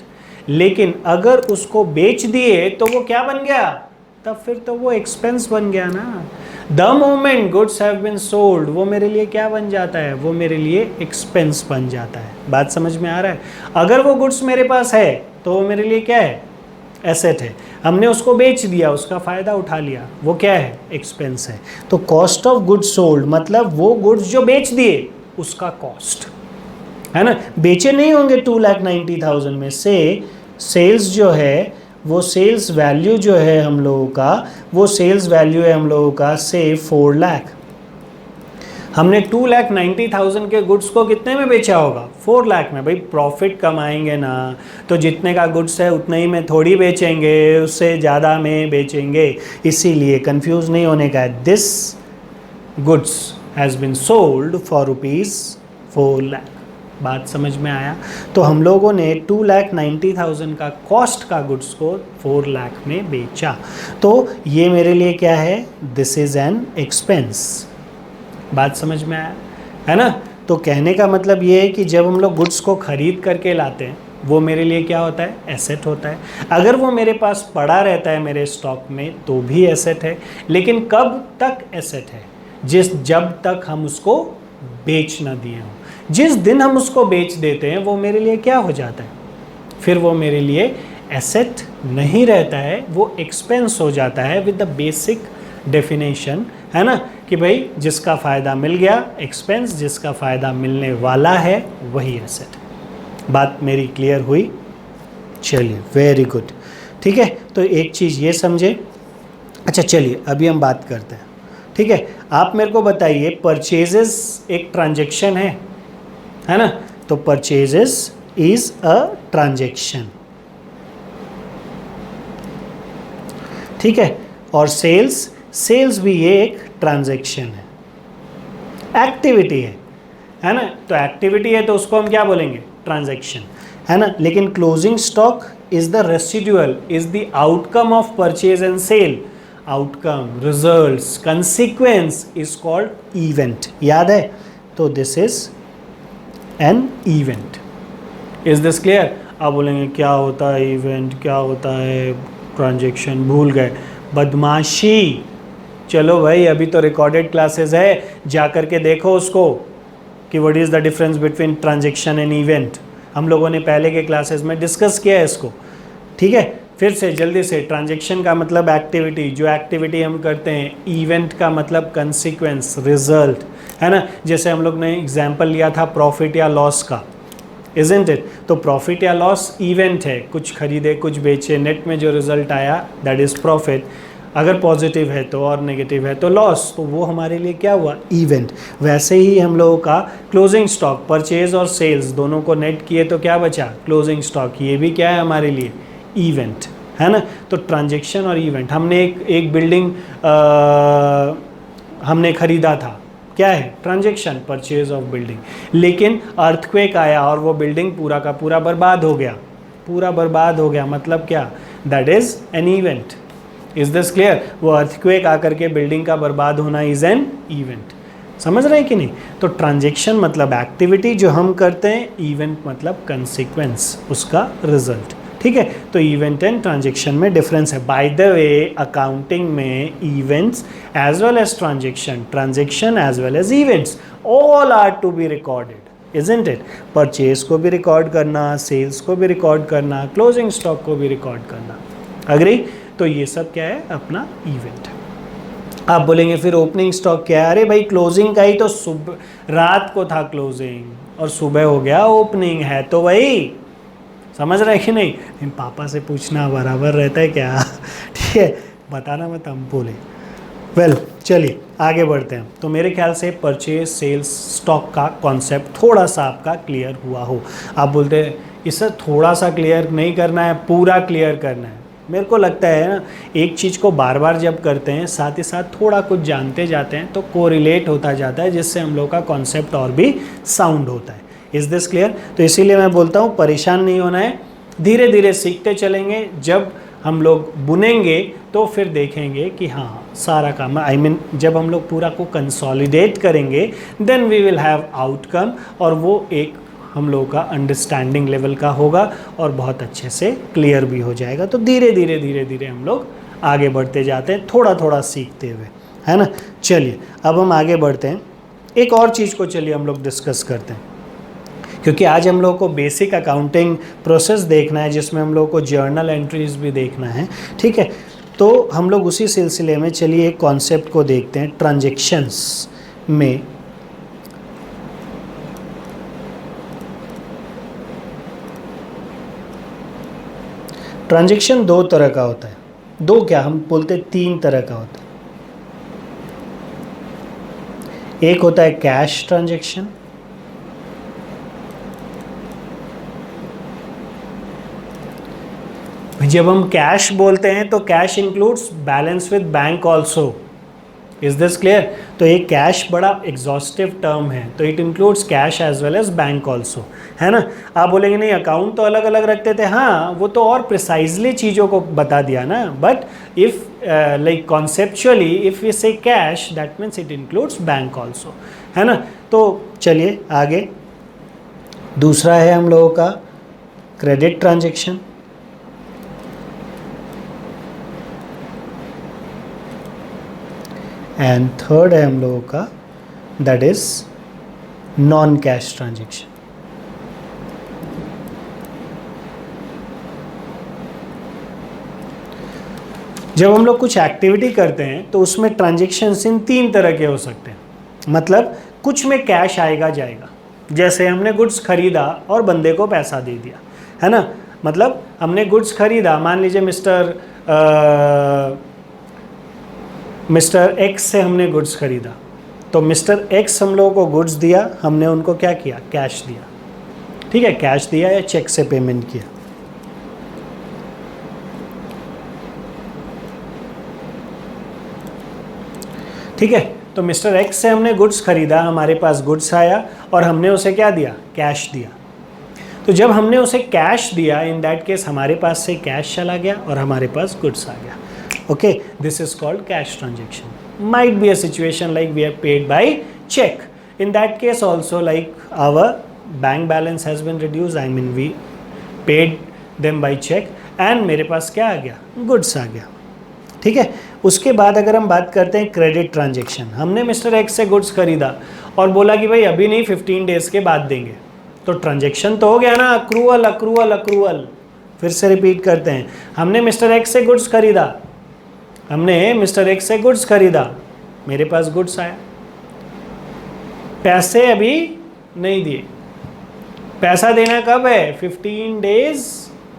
लेकिन अगर उसको बेच दिए तो वो क्या बन गया? तब फिर तो वो एक्सपेंस बन गया ना। The moment goods have been sold, वो मेरे लिए क्या बन जाता है? वो मेरे लिए एक्सपेंस बन जाता है। बात समझ में आ रहा है? अगर वो गुड्स मेरे पास है तो वो मेरे लिए क्या है? एसेट है। हमने उसको बेच दिया, उसका फ़ायदा उठा लिया, वो क्या है? एक्सपेंस है। तो कॉस्ट ऑफ गुड्स सोल्ड मतलब वो गुड्स जो बेच दिए उसका कॉस्ट, है ना? बेचे नहीं होंगे 2,90,000 में से, सेल्स जो है वो सेल्स वैल्यू जो है हम लोगों का, वो सेल्स वैल्यू है हम लोगों का से 4 लाख। हमने 2,90,000 के गुड्स को कितने में बेचा होगा? 4 लाख में। भाई प्रॉफिट कमाएंगे ना, तो जितने का गुड्स है उतने ही में थोड़ी बेचेंगे, उससे ज़्यादा में बेचेंगे। इसीलिए कंफ्यूज नहीं होने का है। This goods has been sold for ₹4 lakh. बात समझ में आया? तो हम लोगों ने 2,90,000 का कॉस्ट का गुड्स को 4 लाख में बेचा। तो ये मेरे लिए क्या है? This is an expense. बात समझ में आया, है ना? तो कहने का मतलब ये है कि जब हम लोग गुड्स को खरीद करके लाते हैं वो मेरे लिए क्या होता है? एसेट होता है। अगर वो मेरे पास पड़ा रहता है मेरे स्टॉक में तो भी एसेट है। लेकिन कब तक एसेट है? जब तक हम उसको बेच ना दिए हों। जिस दिन हम उसको बेच देते हैं वो मेरे लिए क्या हो जाता है? फिर वो मेरे लिए एसेट नहीं रहता है, वो एक्सपेंस हो जाता है विद द बेसिक डेफिनेशन, है ना? कि भाई जिसका फ़ायदा मिल गया एक्सपेंस, जिसका फ़ायदा मिलने वाला है वही एसेट। बात मेरी क्लियर हुई? चलिए, वेरी गुड। ठीक है, तो एक चीज़ ये समझे, अच्छा चलिए अभी हम बात करते हैं, ठीक है। आप मेरे को बताइए, परचेजेस एक ट्रांजेक्शन है ना, तो परचेजेस इज अ ट्रांजेक्शन, ठीक है। और सेल्स, सेल्स भी ये एक ट्रांजेक्शन है, एक्टिविटी है ना। तो एक्टिविटी है तो उसको हम क्या बोलेंगे, ट्रांजेक्शन, है ना। लेकिन closing stock is the residual, is the outcome of purchase and sale, outcome, results, consequence is called event, याद है। तो this is an event. Is this clear? आप बोलेंगे क्या होता है इवेंट, क्या होता है ट्रांजेक्शन, भूल गए, बदमाशी। चलो भाई अभी तो रिकॉर्डेड क्लासेस है, जा करके देखो उसको कि what is the difference between transaction and event. हम लोगों ने पहले के क्लासेस में डिस्कस किया है इसको, ठीक है। फिर से जल्दी से, ट्रांजेक्शन का मतलब एक्टिविटी, जो एक्टिविटी हम करते हैं, इवेंट का मतलब कंसिक्वेंस, रिजल्ट, है ना। जैसे हम लोग ने एग्जाम्पल लिया था प्रॉफिट या लॉस का, इजंट इट। तो प्रॉफिट या लॉस इवेंट है, कुछ खरीदे कुछ बेचे, नेट में जो रिजल्ट आया दैट इज़ प्रॉफिट। अगर पॉजिटिव है तो और नेगेटिव है तो लॉस, तो वो हमारे लिए क्या हुआ, इवेंट। वैसे ही हम लोगों का क्लोजिंग स्टॉक, परचेज और सेल्स दोनों को नेट किए तो क्या बचा, क्लोजिंग स्टॉक, ये भी क्या है हमारे लिए, इवेंट, है ना। तो ट्रांजेक्शन और इवेंट, हमने एक बिल्डिंग हमने खरीदा था, क्या है, ट्रांजेक्शन, परचेज ऑफ बिल्डिंग। लेकिन अर्थक्वेक आया और वो बिल्डिंग पूरा का पूरा बर्बाद हो गया, पूरा बर्बाद हो गया, मतलब क्या, that is an event. Is this clear? वो अर्थक्वेक आकर के बिल्डिंग का बर्बाद होना इज एन इवेंट। समझ रहे हैं कि नहीं? तो ट्रांजेक्शन मतलब एक्टिविटी जो हम करते हैं, इवेंट मतलब कंसिक्वेंस, उसका रिजल्ट, ठीक है। तो इवेंट एंड ट्रांजेक्शन में डिफरेंस है। बाय द वे अकाउंटिंग में events as well as transaction, transaction as well as events, all are to be recorded, isn't it. Purchase को भी रिकॉर्ड करना, सेल्स को भी रिकॉर्ड करना, क्लोजिंग स्टॉक को भी रिकॉर्ड करना, अग्री? तो ये सब क्या है, अपना इवेंट। आप बोलेंगे फिर ओपनिंग स्टॉक क्या है? अरे भाई क्लोजिंग का ही तो सुबह रात को था क्लोजिंग और सुबह हो गया ओपनिंग, है तो वही। समझ रहे कि नहीं? इन पापा से पूछना बराबर रहता है क्या? ठीक है, बताना मत, हम बोले। वेल चलिए आगे बढ़ते हैं। तो मेरे ख्याल से परचेज सेल्स स्टॉक का कॉन्सेप्ट थोड़ा सा आपका क्लियर हुआ हो। आप बोलते हैं इसे थोड़ा सा क्लियर नहीं करना है, पूरा क्लियर करना है। मेरे को लगता है ना, एक चीज़ को बार बार जब करते हैं, साथ ही साथ थोड़ा कुछ जानते जाते हैं, तो कोरिलेट होता जाता है, जिससे हम लोग का कॉन्सेप्ट और भी साउंड होता है। Is this clear? तो इसीलिए मैं बोलता हूँ परेशान नहीं होना है, धीरे धीरे सीखते चलेंगे। जब हम लोग बुनेंगे तो फिर देखेंगे कि हाँ सारा काम, आई मीन जब हम लोग पूरा को कंसोलिडेट करेंगे, then we will have outcome, और वो एक हम लोगों का अंडरस्टैंडिंग लेवल का होगा और बहुत अच्छे से क्लियर भी हो जाएगा। तो धीरे धीरे धीरे धीरे हम लोग आगे बढ़ते जाते हैं, थोड़ा थोड़ा सीखते हुए, है ना। चलिए अब हम आगे बढ़ते हैं, एक और चीज़ को चलिए हम लोग डिस्कस करते हैं, क्योंकि आज हम लोगों को बेसिक अकाउंटिंग प्रोसेस देखना है, जिसमें हम लोगों को जर्नल एंट्रीज भी देखना है, ठीक है। तो हम लोग उसी सिलसिले में चलिए एक कॉन्सेप्ट को देखते हैं। ट्रांजैक्शंस में ट्रांजैक्शन दो तरह का होता है, दो क्या हम बोलते हैं, तीन तरह का होता है। एक होता है कैश ट्रांजैक्शन, जब हम कैश बोलते हैं तो cash includes balance with bank also. Is this clear? तो ये कैश बड़ा एग्जॉस्टिव टर्म है, तो it includes cash as well as bank also, है ना। आप बोलेंगे नहीं अकाउंट तो अलग अलग रखते थे, हाँ वो तो और प्रिसाइजली चीज़ों को बता दिया ना, but if like conceptually if we say cash that means it includes bank also, है ना। तो चलिए आगे, दूसरा है हम लोगों का क्रेडिट ट्रांजेक्शन, एंड थर्ड है हम लोगों का that is non cash transaction. जब हम लोग कुछ एक्टिविटी करते हैं तो उसमें ट्रांजेक्शन्स इन तीन तरह के हो सकते हैं, मतलब कुछ में कैश आएगा जाएगा, जैसे हमने गुड्स खरीदा और बंदे को पैसा दे दिया, है ना। मतलब हमने गुड्स खरीदा, मान लीजिए मिस्टर मिस्टर एक्स से हमने गुड्स खरीदा, तो मिस्टर एक्स हम लोगों को गुड्स दिया, हमने उनको क्या किया, कैश दिया, ठीक है, कैश दिया या चेक से पेमेंट किया। ठीक है, तो मिस्टर एक्स से हमने गुड्स खरीदा, हमारे पास गुड्स आया और हमने उसे क्या दिया, कैश दिया। तो जब हमने उसे कैश दिया, इन दैट केस हमारे पास से कैश चला गया और हमारे पास गुड्स आ गया। Okay, this is called cash transaction. Might be a situation like we have paid by cheque, in that case also like our bank balance has been reduce, I mean we paid them by cheque and मेरे पास क्या आ गया, goods आ गया। ठीक है, उसके बाद अगर हम बात करते हैं क्रेडिट ट्रांजेक्शन, हमने मिस्टर एक्स से गुड्स खरीदा और बोला कि भाई अभी नहीं 15 डेज के बाद देंगे, तो ट्रांजेक्शन तो हो गया ना, अक्रूवल अक्रूवल अक्रूवल। फिर से रिपीट करते हैं, हमने मिस्टर एक्स से गुड्स खरीदा, हमने मिस्टर एक्स से गुड्स खरीदा, मेरे पास गुड्स आया, पैसे अभी नहीं दिए, पैसा देना कब है, 15 डेज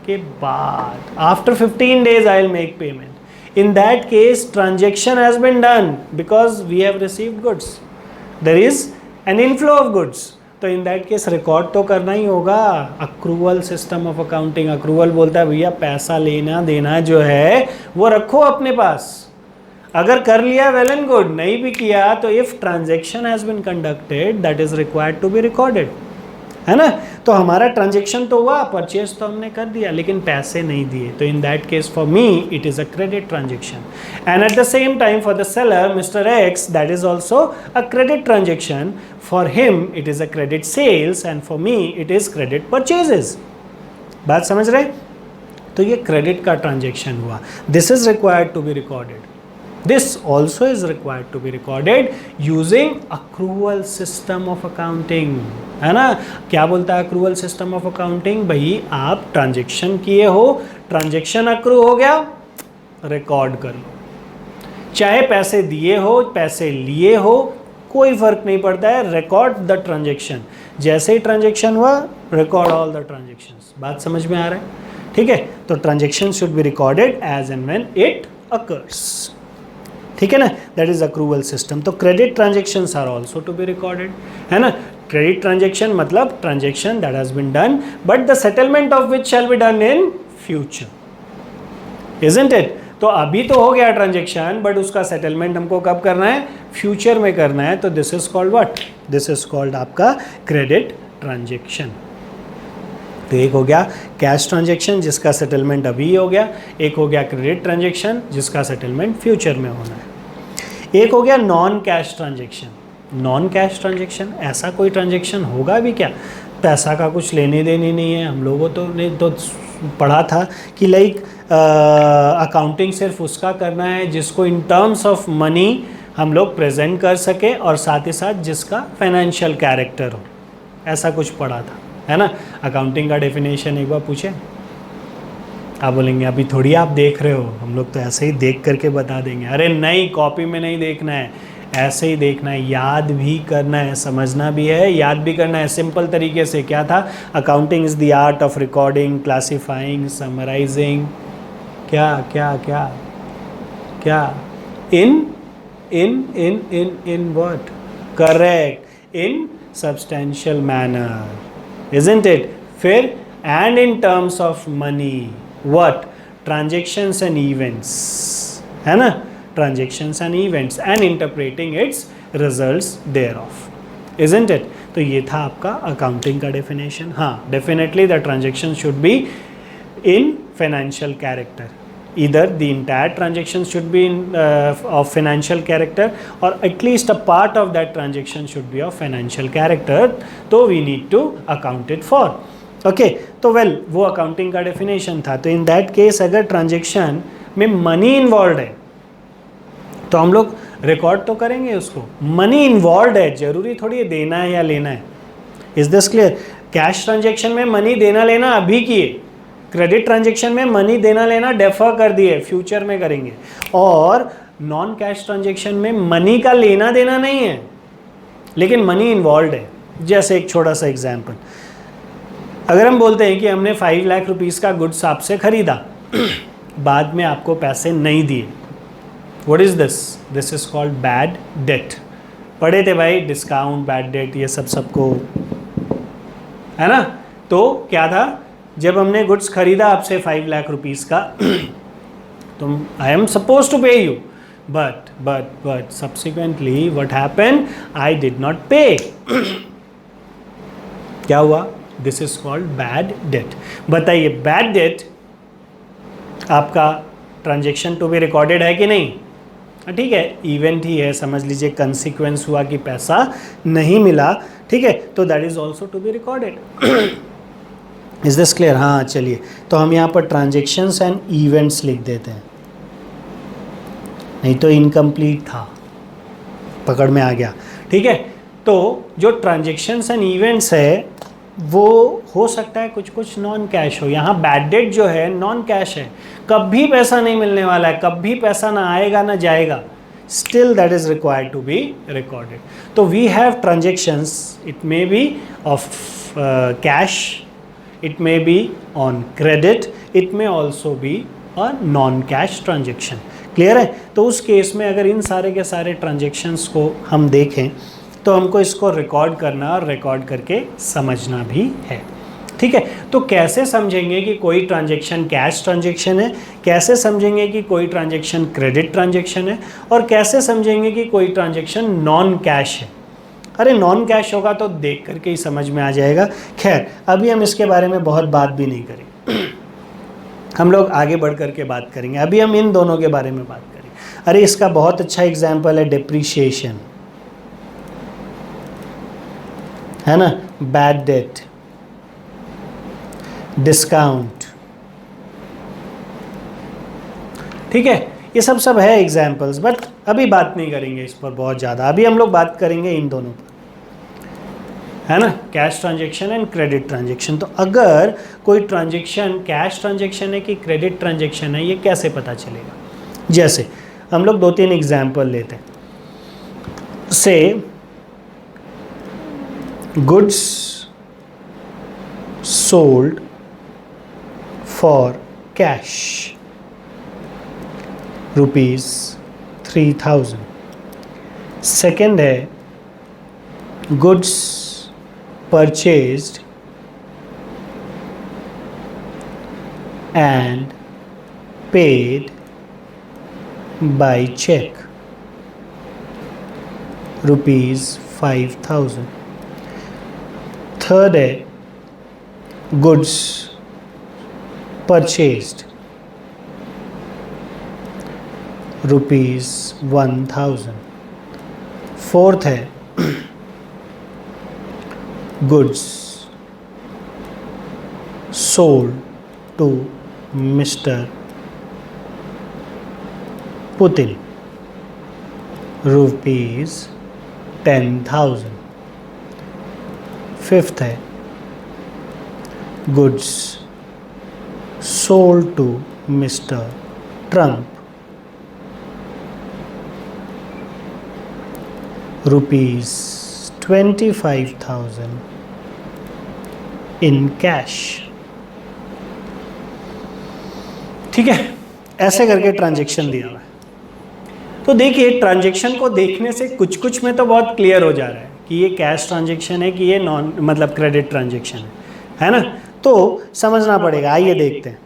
के बाद, after 15 days I will make payment. In that case, transaction has been done because we have received goods. There is an inflow of goods. तो in that case रिकॉर्ड तो करना ही होगा। Accrual system of accounting, accrual बोलता है भैया पैसा लेना देना जो है वो रखो अपने पास, अगर कर लिया वेल एंड गुड, नहीं भी किया तो if transaction has been conducted that is required to be recorded, है ना। तो हमारा ट्रांजेक्शन तो हुआ, परचेज तो हमने कर दिया लेकिन पैसे नहीं दिए, तो in that case for me it is a credit transaction. And at the same time for the seller mister X that is also a credit transaction, for him it is a credit sales and for me it is credit purchases. बात समझ रहे? तो ये credit का transaction हुआ, this is required to be recorded. This also is required to be recorded using accrual system of accounting, है ना। क्या बोलता है accrual system of accounting? भाई आप ट्रांजेक्शन किए हो, ट्रांजेक्शन अक्रू हो गया, रिकॉर्ड कर लो, चाहे पैसे दिए हो पैसे लिए हो कोई फर्क नहीं पड़ता है, रिकॉर्ड द ट्रांजेक्शन, जैसे ही ट्रांजेक्शन हुआ रिकॉर्ड ऑल द ट्रांजेक्शंस। बात समझ में आ रहा है? ठीक है, तो transaction should be recorded as and when it occurs, ठीक है ना, दैट इज अक्रूवल सिस्टम। तो credit transactions are also to be recorded, है ना। क्रेडिट ट्रांजेक्शन मतलब transaction that has been done but the settlement of which shall be done in future, isn't it. तो अभी तो हो गया ट्रांजेक्शन बट उसका सेटलमेंट हमको कब करना है, फ्यूचर में करना है, तो this is called what, this is called आपका क्रेडिट ट्रांजेक्शन। तो एक हो गया कैश ट्रांजेक्शन जिसका सेटलमेंट अभी हो गया, एक हो गया क्रेडिट ट्रांजेक्शन जिसका सेटलमेंट फ्यूचर में होना है, एक हो गया non cash transaction. Non cash transaction, ऐसा कोई ट्रांजेक्शन होगा भी क्या, पैसा का कुछ लेने देने नहीं है, हम लोगों तो ने तो पढ़ा था कि लाइक अकाउंटिंग सिर्फ उसका करना है जिसको इन टर्म्स ऑफ मनी हम लोग प्रेजेंट कर सके और साथ ही साथ जिसका फाइनेंशियल कैरेक्टर हो, ऐसा कुछ पढ़ा था, है ना। अकाउंटिंग का डेफिनेशन एक बार पूछे, आप बोलेंगे अभी थोड़ी आप देख रहे हो, हम लोग तो ऐसे ही देख करके बता देंगे। अरे नहीं, कॉपी में नहीं देखना है, ऐसे ही देखना है, याद भी करना है, समझना भी है, याद भी करना है। सिंपल तरीके से क्या था, accounting is the art of recording, classifying, summarising, क्या क्या क्या क्या, in what, correct, in substantial manner, isn't it? फिर and in terms of money, what, transactions and events, है ना, transactions and events and interpreting its results thereof, isn't it? तो ये था आपका अकाउंटिंग का डेफिनेशन। हाँ, definitely the transaction should be in financial character, either the entire transaction should be of financial character or at least a part of that transaction should be of financial character, तो we need to account it for, okay। तो well वो accounting का definition था। तो in that case अगर transaction में money involve है तो हम लोग रिकॉर्ड तो करेंगे उसको, मनी इन्वॉल्व है, जरूरी थोड़ी है देना है या लेना है। Is this clear? Cash transaction में मनी देना लेना अभी किए, क्रेडिट ट्रांजेक्शन में मनी देना लेना डेफर कर दिए, फ्यूचर में करेंगे। और नॉन कैश ट्रांजेक्शन में मनी का लेना देना नहीं है लेकिन मनी इन्वॉल्व है। जैसे एक छोटा सा एग्जांपल, अगर हम बोलते हैं कि हमने 5 लाख रुपीस का गुड्स आपसे खरीदा बाद में आपको पैसे नहीं दिए, what is this? This is called bad debt. पढ़े थे भाई, डिस्काउंट, बैड डेट, ये सब सबको है ना। तो क्या था, जब हमने गुड्स खरीदा आपसे 5 लाख रुपीस का तो आई एम सपोज टू पे you, but subsequently what happened, I did not पे। क्या हुआ? This is called bad debt. बताइए, बैड डेट आपका ट्रांजेक्शन टू बी रिकॉर्डेड है कि नहीं? ठीक है, इवेंट ही है, समझ लीजिए कंसिक्वेंस हुआ कि पैसा नहीं मिला, ठीक है, तो that is also to be recorded. Is this clear? हाँ चलिए, तो हम यहाँ पर ट्रांजेक्शन्स एंड इवेंट्स लिख देते हैं, नहीं तो इनकम्प्लीट था, पकड़ में आ गया, ठीक है। तो जो ट्रांजेक्शन्स एंड इवेंट्स है वो हो सकता है कुछ कुछ नॉन कैश हो। यहाँ बैड डेट जो है नॉन कैश है, कभी पैसा नहीं मिलने वाला है, कभी पैसा ना आएगा ना जाएगा, still that is required to be recorded. तो we have transactions, it may be of cash, it may be on credit, it may also be a non cash transaction। Clear है? तो उस केस में अगर इन सारे के सारे ट्रांजेक्शन्स को हम देखें तो हमको इसको रिकॉर्ड करना और रिकॉर्ड करके समझना भी है, ठीक है। तो कैसे समझेंगे कि कोई ट्रांजेक्शन कैश ट्रांजेक्शन है, कैसे समझेंगे कि कोई ट्रांजेक्शन क्रेडिट ट्रांजेक्शन है, और कैसे समझेंगे कि कोई ट्रांजेक्शन नॉन कैश है? अरे नॉन कैश होगा तो देख करके ही समझ में आ जाएगा। खैर, अभी हम इसके बारे में बहुत बात भी नहीं करें, हम लोग आगे बढ़ करके बात करेंगे। अभी हम इन दोनों के बारे में बात करेंगे। अरे इसका बहुत अच्छा एग्जाम्पल है डिप्रिशिएशन, है ना, बैड डेट, डिस्काउंट, ठीक है, ये सब है एग्जाम्पल्स, बट अभी बात नहीं करेंगे इस पर बहुत ज़्यादा। अभी हम लोग बात करेंगे इन दोनों पर, है ना, cash transaction and credit transaction. तो अगर कोई ट्रांजेक्शन कैश ट्रांजेक्शन है कि क्रेडिट ट्रांजेक्शन है, ये कैसे पता चलेगा? जैसे हम लोग 2-3 एग्जाम्पल लेते हैं। Say goods sold for cash ₹3000। Second है goods purchased and paid by check ₹5,000. Third है goods purchased ₹1,000. Fourth है goods sold to Mr. Putin ₹10,000. Fifth है goods sold to Mr. Trump ₹25,000 in cash. ठीक है, ऐसे करके ट्रांजैक्शन दिया हुआ है। तो देखिए, ट्रांजैक्शन को देखने से कुछ कुछ में तो बहुत क्लियर हो जा रहा है कि ये कैश ट्रांजैक्शन है कि ये नॉन मतलब क्रेडिट ट्रांजैक्शन है ना। तो समझना पड़ेगा, आइए देखते हैं।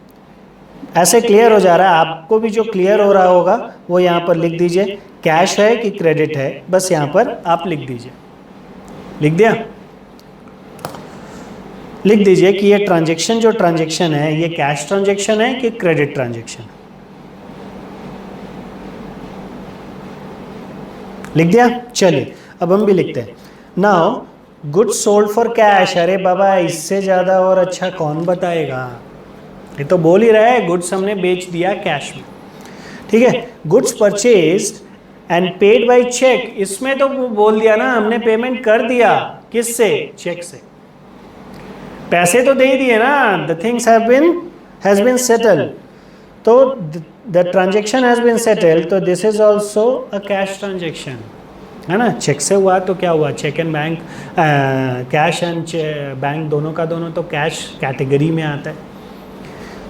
ऐसे क्लियर हो जा रहा है, आपको भी जो क्लियर हो रहा होगा वो यहाँ पर लिख दीजिए, कैश है कि क्रेडिट है, बस यहाँ पर आप लिख दीजिए। लिख दिया? लिख दीजिए कि ये ट्रांजैक्शन जो ट्रांजैक्शन है ये कैश ट्रांजैक्शन है कि क्रेडिट ट्रांजैक्शन। लिख दिया? चलिए अब हम भी लिखते हैं। Now goods sold for cash. अरे बाबा, इससे ज्यादा और अच्छा कौन बताएगा? ये तो बोल ही रहा है गुड्स हमने बेच दिया कैश में, ठीक है। Goods purchased and paid by cheque, इसमें तो बोल दिया ना हमने पेमेंट कर दिया, किससे? चेक से। पैसे तो दे ही दिए ना, the things has been settled, तो the transaction has been settled, तो this is also a cash transaction, है ना। चेक से हुआ तो क्या हुआ? Cheque and bank, cash and bank दोनों का दोनों तो कैश कैटेगरी में आता है।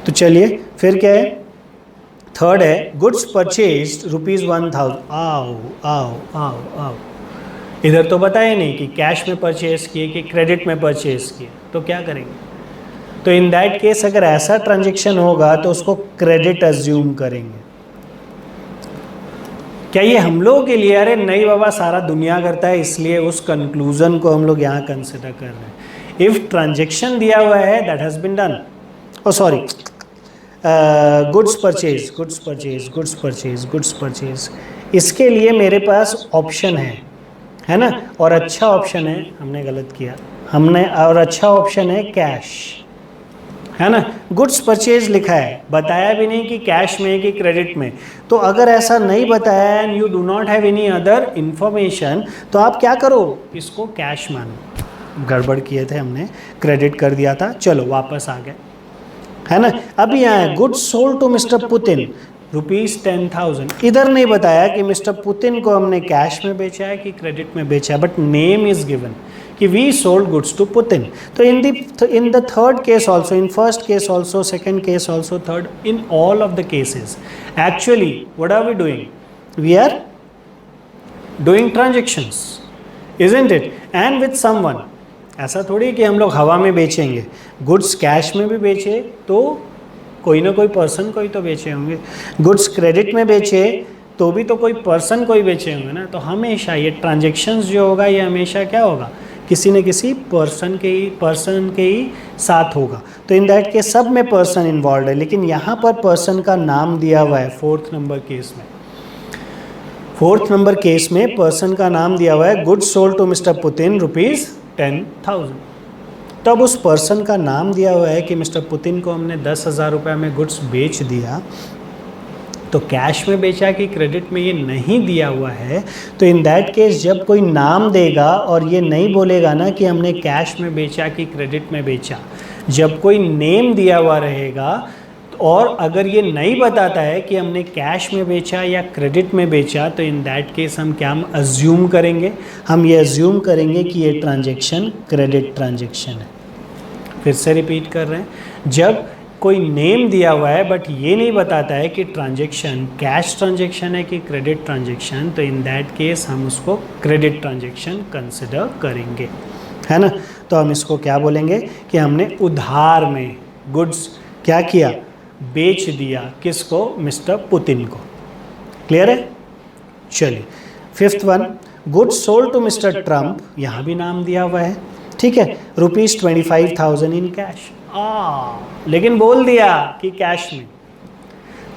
तो चलिए फिर क्या है? थर्ड है गुड्स परचेज ₹1000। आओ आओ आओ आओ, इधर तो बताया नहीं कि कैश में परचेज किए कि क्रेडिट में परचेज किए, तो क्या करेंगे? तो इन दैट केस अगर ऐसा ट्रांजेक्शन होगा तो उसको क्रेडिट अज्यूम करेंगे। क्या ये हम लोगों के लिए? अरे नहीं बाबा, सारा दुनिया करता है, इसलिए उस कंक्लूजन को हम लोग यहाँ कंसिडर कर रहे हैं। इफ ट्रांजेक्शन दिया हुआ है that has been done, oh sorry, goods purchase goods purchase goods purchase goods purchase, इसके लिए मेरे पास ऑप्शन है ना, और अच्छा ऑप्शन है, हमने गलत किया हमने, और अच्छा ऑप्शन है कैश, है ना। गुड्स परचेज लिखा है, बताया भी नहीं कि कैश में है कि क्रेडिट में। तो अगर ऐसा नहीं बताया and you do not have any other information, तो आप क्या करो, इसको कैश मानो। गड़बड़ किए थे हमने, क्रेडिट कर दिया था, चलो वापस आ गए, है ना। अब यहाँ है goods sold to mister Putin ₹10,000। इधर नहीं बताया कि मिस्टर पुतिन को हमने कैश में बेचा है कि क्रेडिट में बेचा है, बट नेम इज गिवन कि we sold goods to Putin. तो in the third case also, in first case also, second case also, third, in all of the cases actually what are we doing? We are doing transactions, isn't it, and with someone. ऐसा थोड़ी कि हम लोग हवा में बेचेंगे, goods cash में भी बेचे तो कोई ना कोई पर्सन को ही तो बेचे होंगे, गुड्स क्रेडिट में बेचे तो भी तो कोई पर्सन को ही बेचे होंगे ना। तो हमेशा ये ट्रांजेक्शन्स जो होगा ये हमेशा क्या होगा, किसी न किसी पर्सन के ही साथ होगा। तो इन दैट केस सब में पर्सन इन्वॉल्व है, लेकिन यहाँ पर पर्सन का नाम दिया हुआ है फोर्थ नंबर केस में। फोर्थ नंबर केस में पर्सन का नाम दिया हुआ है, goods sold to mister Putin ₹10,000। तब उस पर्सन का नाम दिया हुआ है कि मिस्टर पुतिन को हमने 10,000 रुपये में गुड्स बेच दिया, तो कैश में बेचा कि क्रेडिट में ये नहीं दिया हुआ है। तो इन दैट केस जब कोई नाम देगा और ये नहीं बोलेगा ना कि हमने कैश में बेचा कि क्रेडिट में बेचा, जब कोई नेम दिया हुआ रहेगा और अगर ये नहीं बताता है कि हमने कैश में बेचा या क्रेडिट में बेचा, तो इन दैट केस हम क्या अज्यूम करेंगे? हम ये अज्यूम करेंगे कि ये ट्रांजेक्शन क्रेडिट ट्रांजेक्शन है। फिर से रिपीट कर रहे हैं, जब कोई नेम दिया हुआ है बट ये नहीं बताता है कि ट्रांजेक्शन कैश ट्रांजेक्शन है कि क्रेडिट ट्रांजेक्शन, तो इन दैट केस हम उसको क्रेडिट ट्रांजेक्शन कंसिडर करेंगे, है ना। तो हम इसको क्या बोलेंगे कि हमने उधार में गुड्स क्या किया, बेच दिया, किसको? मिस्टर पुतिन को। क्लियर है? चलिए fifth one, goods sold to mister Trump, यहाँ भी नाम दिया हुआ है, ठीक है, ₹25,000 इन कैश। लेकिन बोल दिया कि कैश में,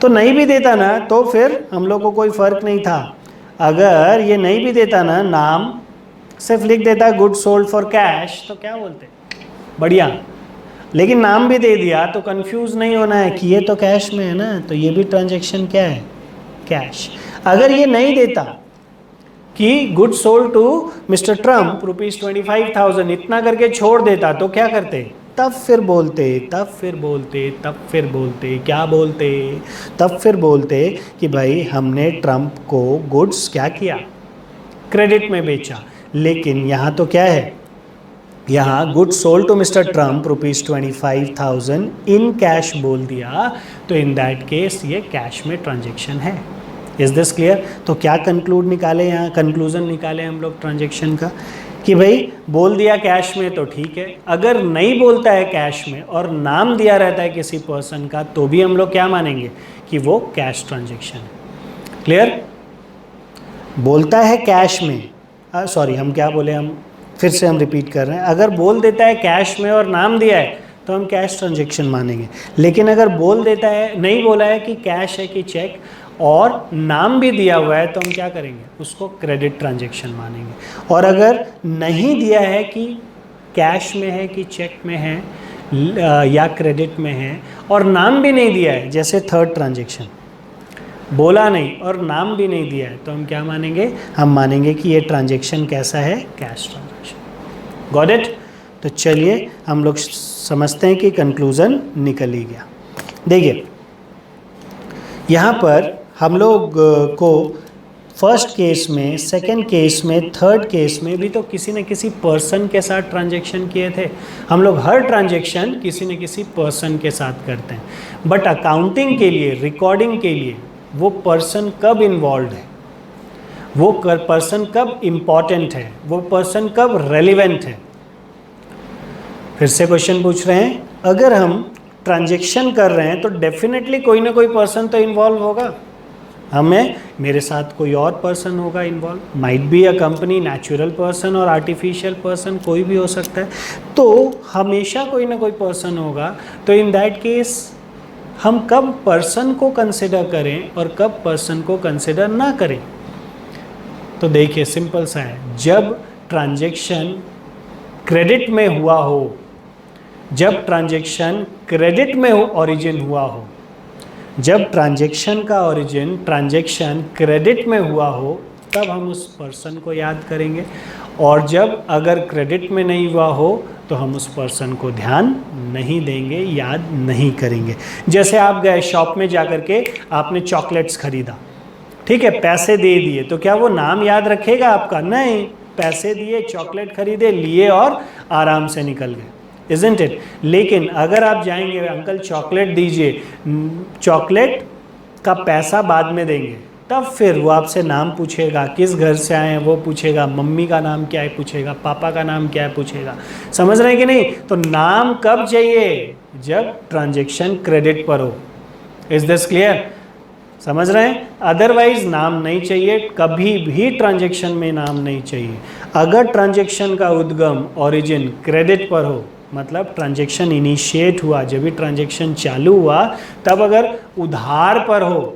तो नहीं भी देता ना तो फिर हम लोग को कोई फर्क नहीं था। अगर ये नहीं भी देता ना, नाम सिर्फ लिख देता गुड सोल्ड फॉर कैश, तो क्या बोलते, बढ़िया। लेकिन नाम भी दे दिया तो कंफ्यूज नहीं होना है कि ये तो कैश में है ना, तो ये भी ट्रांजेक्शन क्या है, कैश। अगर ये नहीं देता कि good sold to mister Trump ₹25,000 इतना करके छोड़ देता, तो क्या करते? तब फिर बोलते क्या बोलते? तब फिर बोलते कि भाई हमने ट्रम्प को गुड्स क्या किया, क्रेडिट में बेचा। लेकिन यहाँ तो क्या है, यहाँ goods sold to mister Trump ₹25,000 in cash बोल दिया, तो इन दैट केस ये कैश में ट्रांजेक्शन है। Is this clear? तो क्या कंक्लूजन निकाले हम लोग ट्रांजेक्शन का कि भाई बोल दिया कैश में तो ठीक है, अगर नहीं बोलता है कैश में और नाम दिया रहता है किसी पर्सन का, तो भी हम लोग क्या मानेंगे कि वो कैश ट्रांजेक्शन है। क्लियर? बोलता है कैश में, सॉरी हम क्या बोले, हम फिर से हम रिपीट कर रहे हैं, अगर बोल देता है कैश में और नाम दिया है तो हम कैश ट्रांजेक्शन मानेंगे। लेकिन अगर बोल देता है, नहीं बोला है कि कैश है कि चेक, और नाम भी दिया हुआ है, तो हम क्या करेंगे, उसको क्रेडिट ट्रांजेक्शन मानेंगे। और अगर नहीं दिया है कि कैश में है कि चेक में है या क्रेडिट में है, और नाम भी नहीं दिया है, जैसे थर्ड ट्रांजेक्शन, बोला नहीं और नाम भी नहीं दिया है, तो हम क्या मानेंगे, हम मानेंगे कि ये ट्रांजेक्शन कैसा है, कैश ट्रांजेक्शन। Got it? तो चलिए हम लोग समझते हैं कि कंक्लूजन निकल ही गया। देखिए यहाँ पर हम लोग को फर्स्ट केस में, सेकंड केस में, थर्ड केस में भी तो किसी न किसी पर्सन के साथ ट्रांजैक्शन किए थे। हम लोग हर ट्रांजैक्शन किसी न किसी पर्सन के साथ करते हैं, बट अकाउंटिंग के लिए, रिकॉर्डिंग के लिए वो पर्सन कब इन्वॉल्व है, वो पर्सन कब इम्पॉर्टेंट है, वो पर्सन कब रेलिवेंट है। फिर से क्वेश्चन पूछ रहे हैं, अगर हम ट्रांजैक्शन कर रहे हैं तो डेफिनेटली कोई ना कोई पर्सन तो इन्वॉल्व होगा, हमें, मेरे साथ कोई और पर्सन होगा involve, might be a company, natural person और आर्टिफिशियल पर्सन, कोई भी हो सकता है, तो हमेशा कोई ना कोई पर्सन होगा। तो इन दैट केस हम कब पर्सन को कंसिडर करें और कब पर्सन को कंसिडर ना करें। तो देखिए सिंपल सा है, जब ट्रांजैक्शन क्रेडिट में हुआ हो, जब ट्रांजैक्शन क्रेडिट में ओरिजिन हुआ हो, जब ट्रांजैक्शन का ओरिजिन ट्रांजैक्शन क्रेडिट में हुआ हो, तब हम उस पर्सन को याद करेंगे, और जब अगर क्रेडिट में नहीं हुआ हो तो हम उस पर्सन को ध्यान नहीं देंगे, याद नहीं करेंगे। जैसे आप गए शॉप में जाकर के आपने चॉकलेट्स खरीदा, ठीक है, पैसे दे दिए, तो क्या वो नाम याद रखेगा आपका? नहीं, पैसे दिए, चॉकलेट खरीदे, लिए और आराम से निकल गए, इज़न्ट इट। लेकिन अगर आप जाएंगे, अंकल चॉकलेट दीजिए, चॉकलेट का पैसा बाद में देंगे, तब फिर वो आपसे नाम पूछेगा, किस घर से आए हैं वो पूछेगा, मम्मी का नाम क्या है पूछेगा, पापा का नाम क्या है पूछेगा। समझ रहे हैं कि नहीं? तो नाम कब चाहिए? जब ट्रांजैक्शन क्रेडिट पर हो। Is this clear? समझ रहे हैं? अदरवाइज नाम नहीं चाहिए, कभी भी ट्रांजैक्शन में नाम नहीं चाहिए। अगर ट्रांजैक्शन का उद्गम, ओरिजिन क्रेडिट पर हो, मतलब ट्रांजैक्शन इनिशिएट हुआ, जब भी ट्रांजैक्शन चालू हुआ, तब अगर उधार पर हो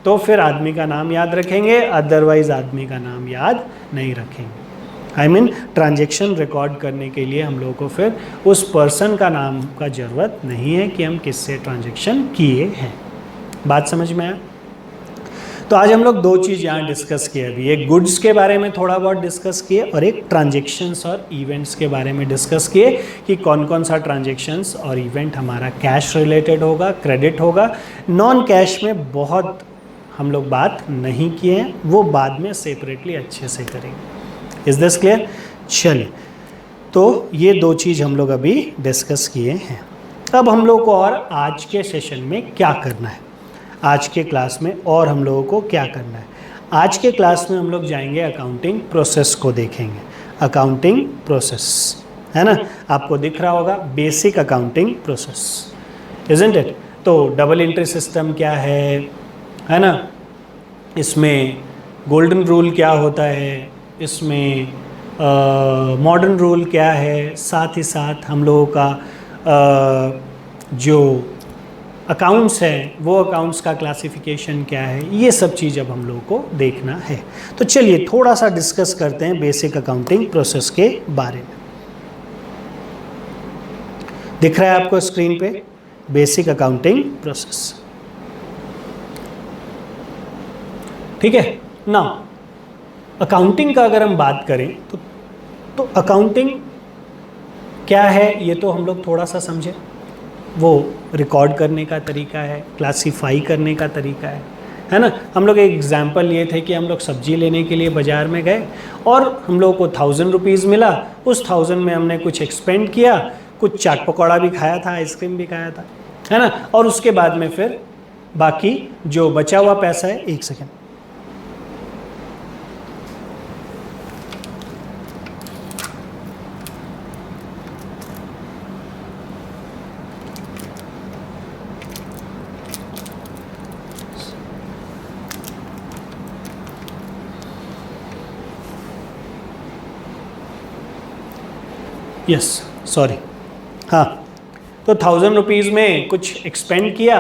तो फिर आदमी का नाम याद रखेंगे, अदरवाइज आदमी का नाम याद नहीं रखेंगे। आई मीन ट्रांजैक्शन रिकॉर्ड करने के लिए हम लोगों को फिर उस पर्सन का नाम का ज़रूरत नहीं है कि हम किससे ट्रांजैक्शन किए हैं। बात समझ में आया? तो आज हम लोग दो चीज़ यहाँ डिस्कस किए अभी, एक गुड्स के बारे में थोड़ा बहुत डिस्कस किए और एक ट्रांजैक्शंस और इवेंट्स के बारे में डिस्कस किए कि कौन कौन सा ट्रांजैक्शंस और इवेंट हमारा कैश रिलेटेड होगा, क्रेडिट होगा। नॉन कैश में बहुत हम लोग बात नहीं किए हैं, वो बाद में सेपरेटली अच्छे से करेंगे। Is this clear? चलिए, तो ये दो चीज़ हम लोग अभी डिस्कस किए हैं। अब हम लोग को और आज के सेशन में क्या करना है, आज के क्लास में और हम लोगों को क्या करना है? आज के क्लास में हम लोग जाएंगे अकाउंटिंग प्रोसेस को देखेंगे। अकाउंटिंग प्रोसेस है ना, आपको दिख रहा होगा, basic accounting process, isn't it? तो डबल एंट्री सिस्टम क्या है ना, इसमें गोल्डन रूल क्या होता है, इसमें मॉडर्न रूल क्या है, साथ ही साथ हम लोगों का जो अकाउंट्स हैं वो अकाउंट्स का क्लासिफिकेशन क्या है, ये सब चीज़ अब हम लोगों को देखना है। तो चलिए थोड़ा सा डिस्कस करते हैं बेसिक अकाउंटिंग प्रोसेस के बारे में। दिख रहा है आपको स्क्रीन पे बेसिक अकाउंटिंग प्रोसेस, ठीक है ना? अकाउंटिंग का अगर हम बात करें तो अकाउंटिंग क्या है ये तो हम लोग थोड़ा सा समझे। वो रिकॉर्ड करने का तरीका है, क्लासीफाई करने का तरीका है ना। हम लोग एक एग्जांपल लिए थे कि हम लोग सब्जी लेने के लिए बाज़ार में गए और हम लोग को 1000 रुपीज़ मिला, उस 1000 में हमने कुछ एक्सपेंड किया, कुछ चाट पकौड़ा भी खाया था, आइसक्रीम भी खाया था, है ना, और उसके बाद में फिर बाकी जो बचा हुआ पैसा है, एक सेकेंड, यस सॉरी, हाँ, तो 1000 रुपीज़ में कुछ एक्सपेंड किया,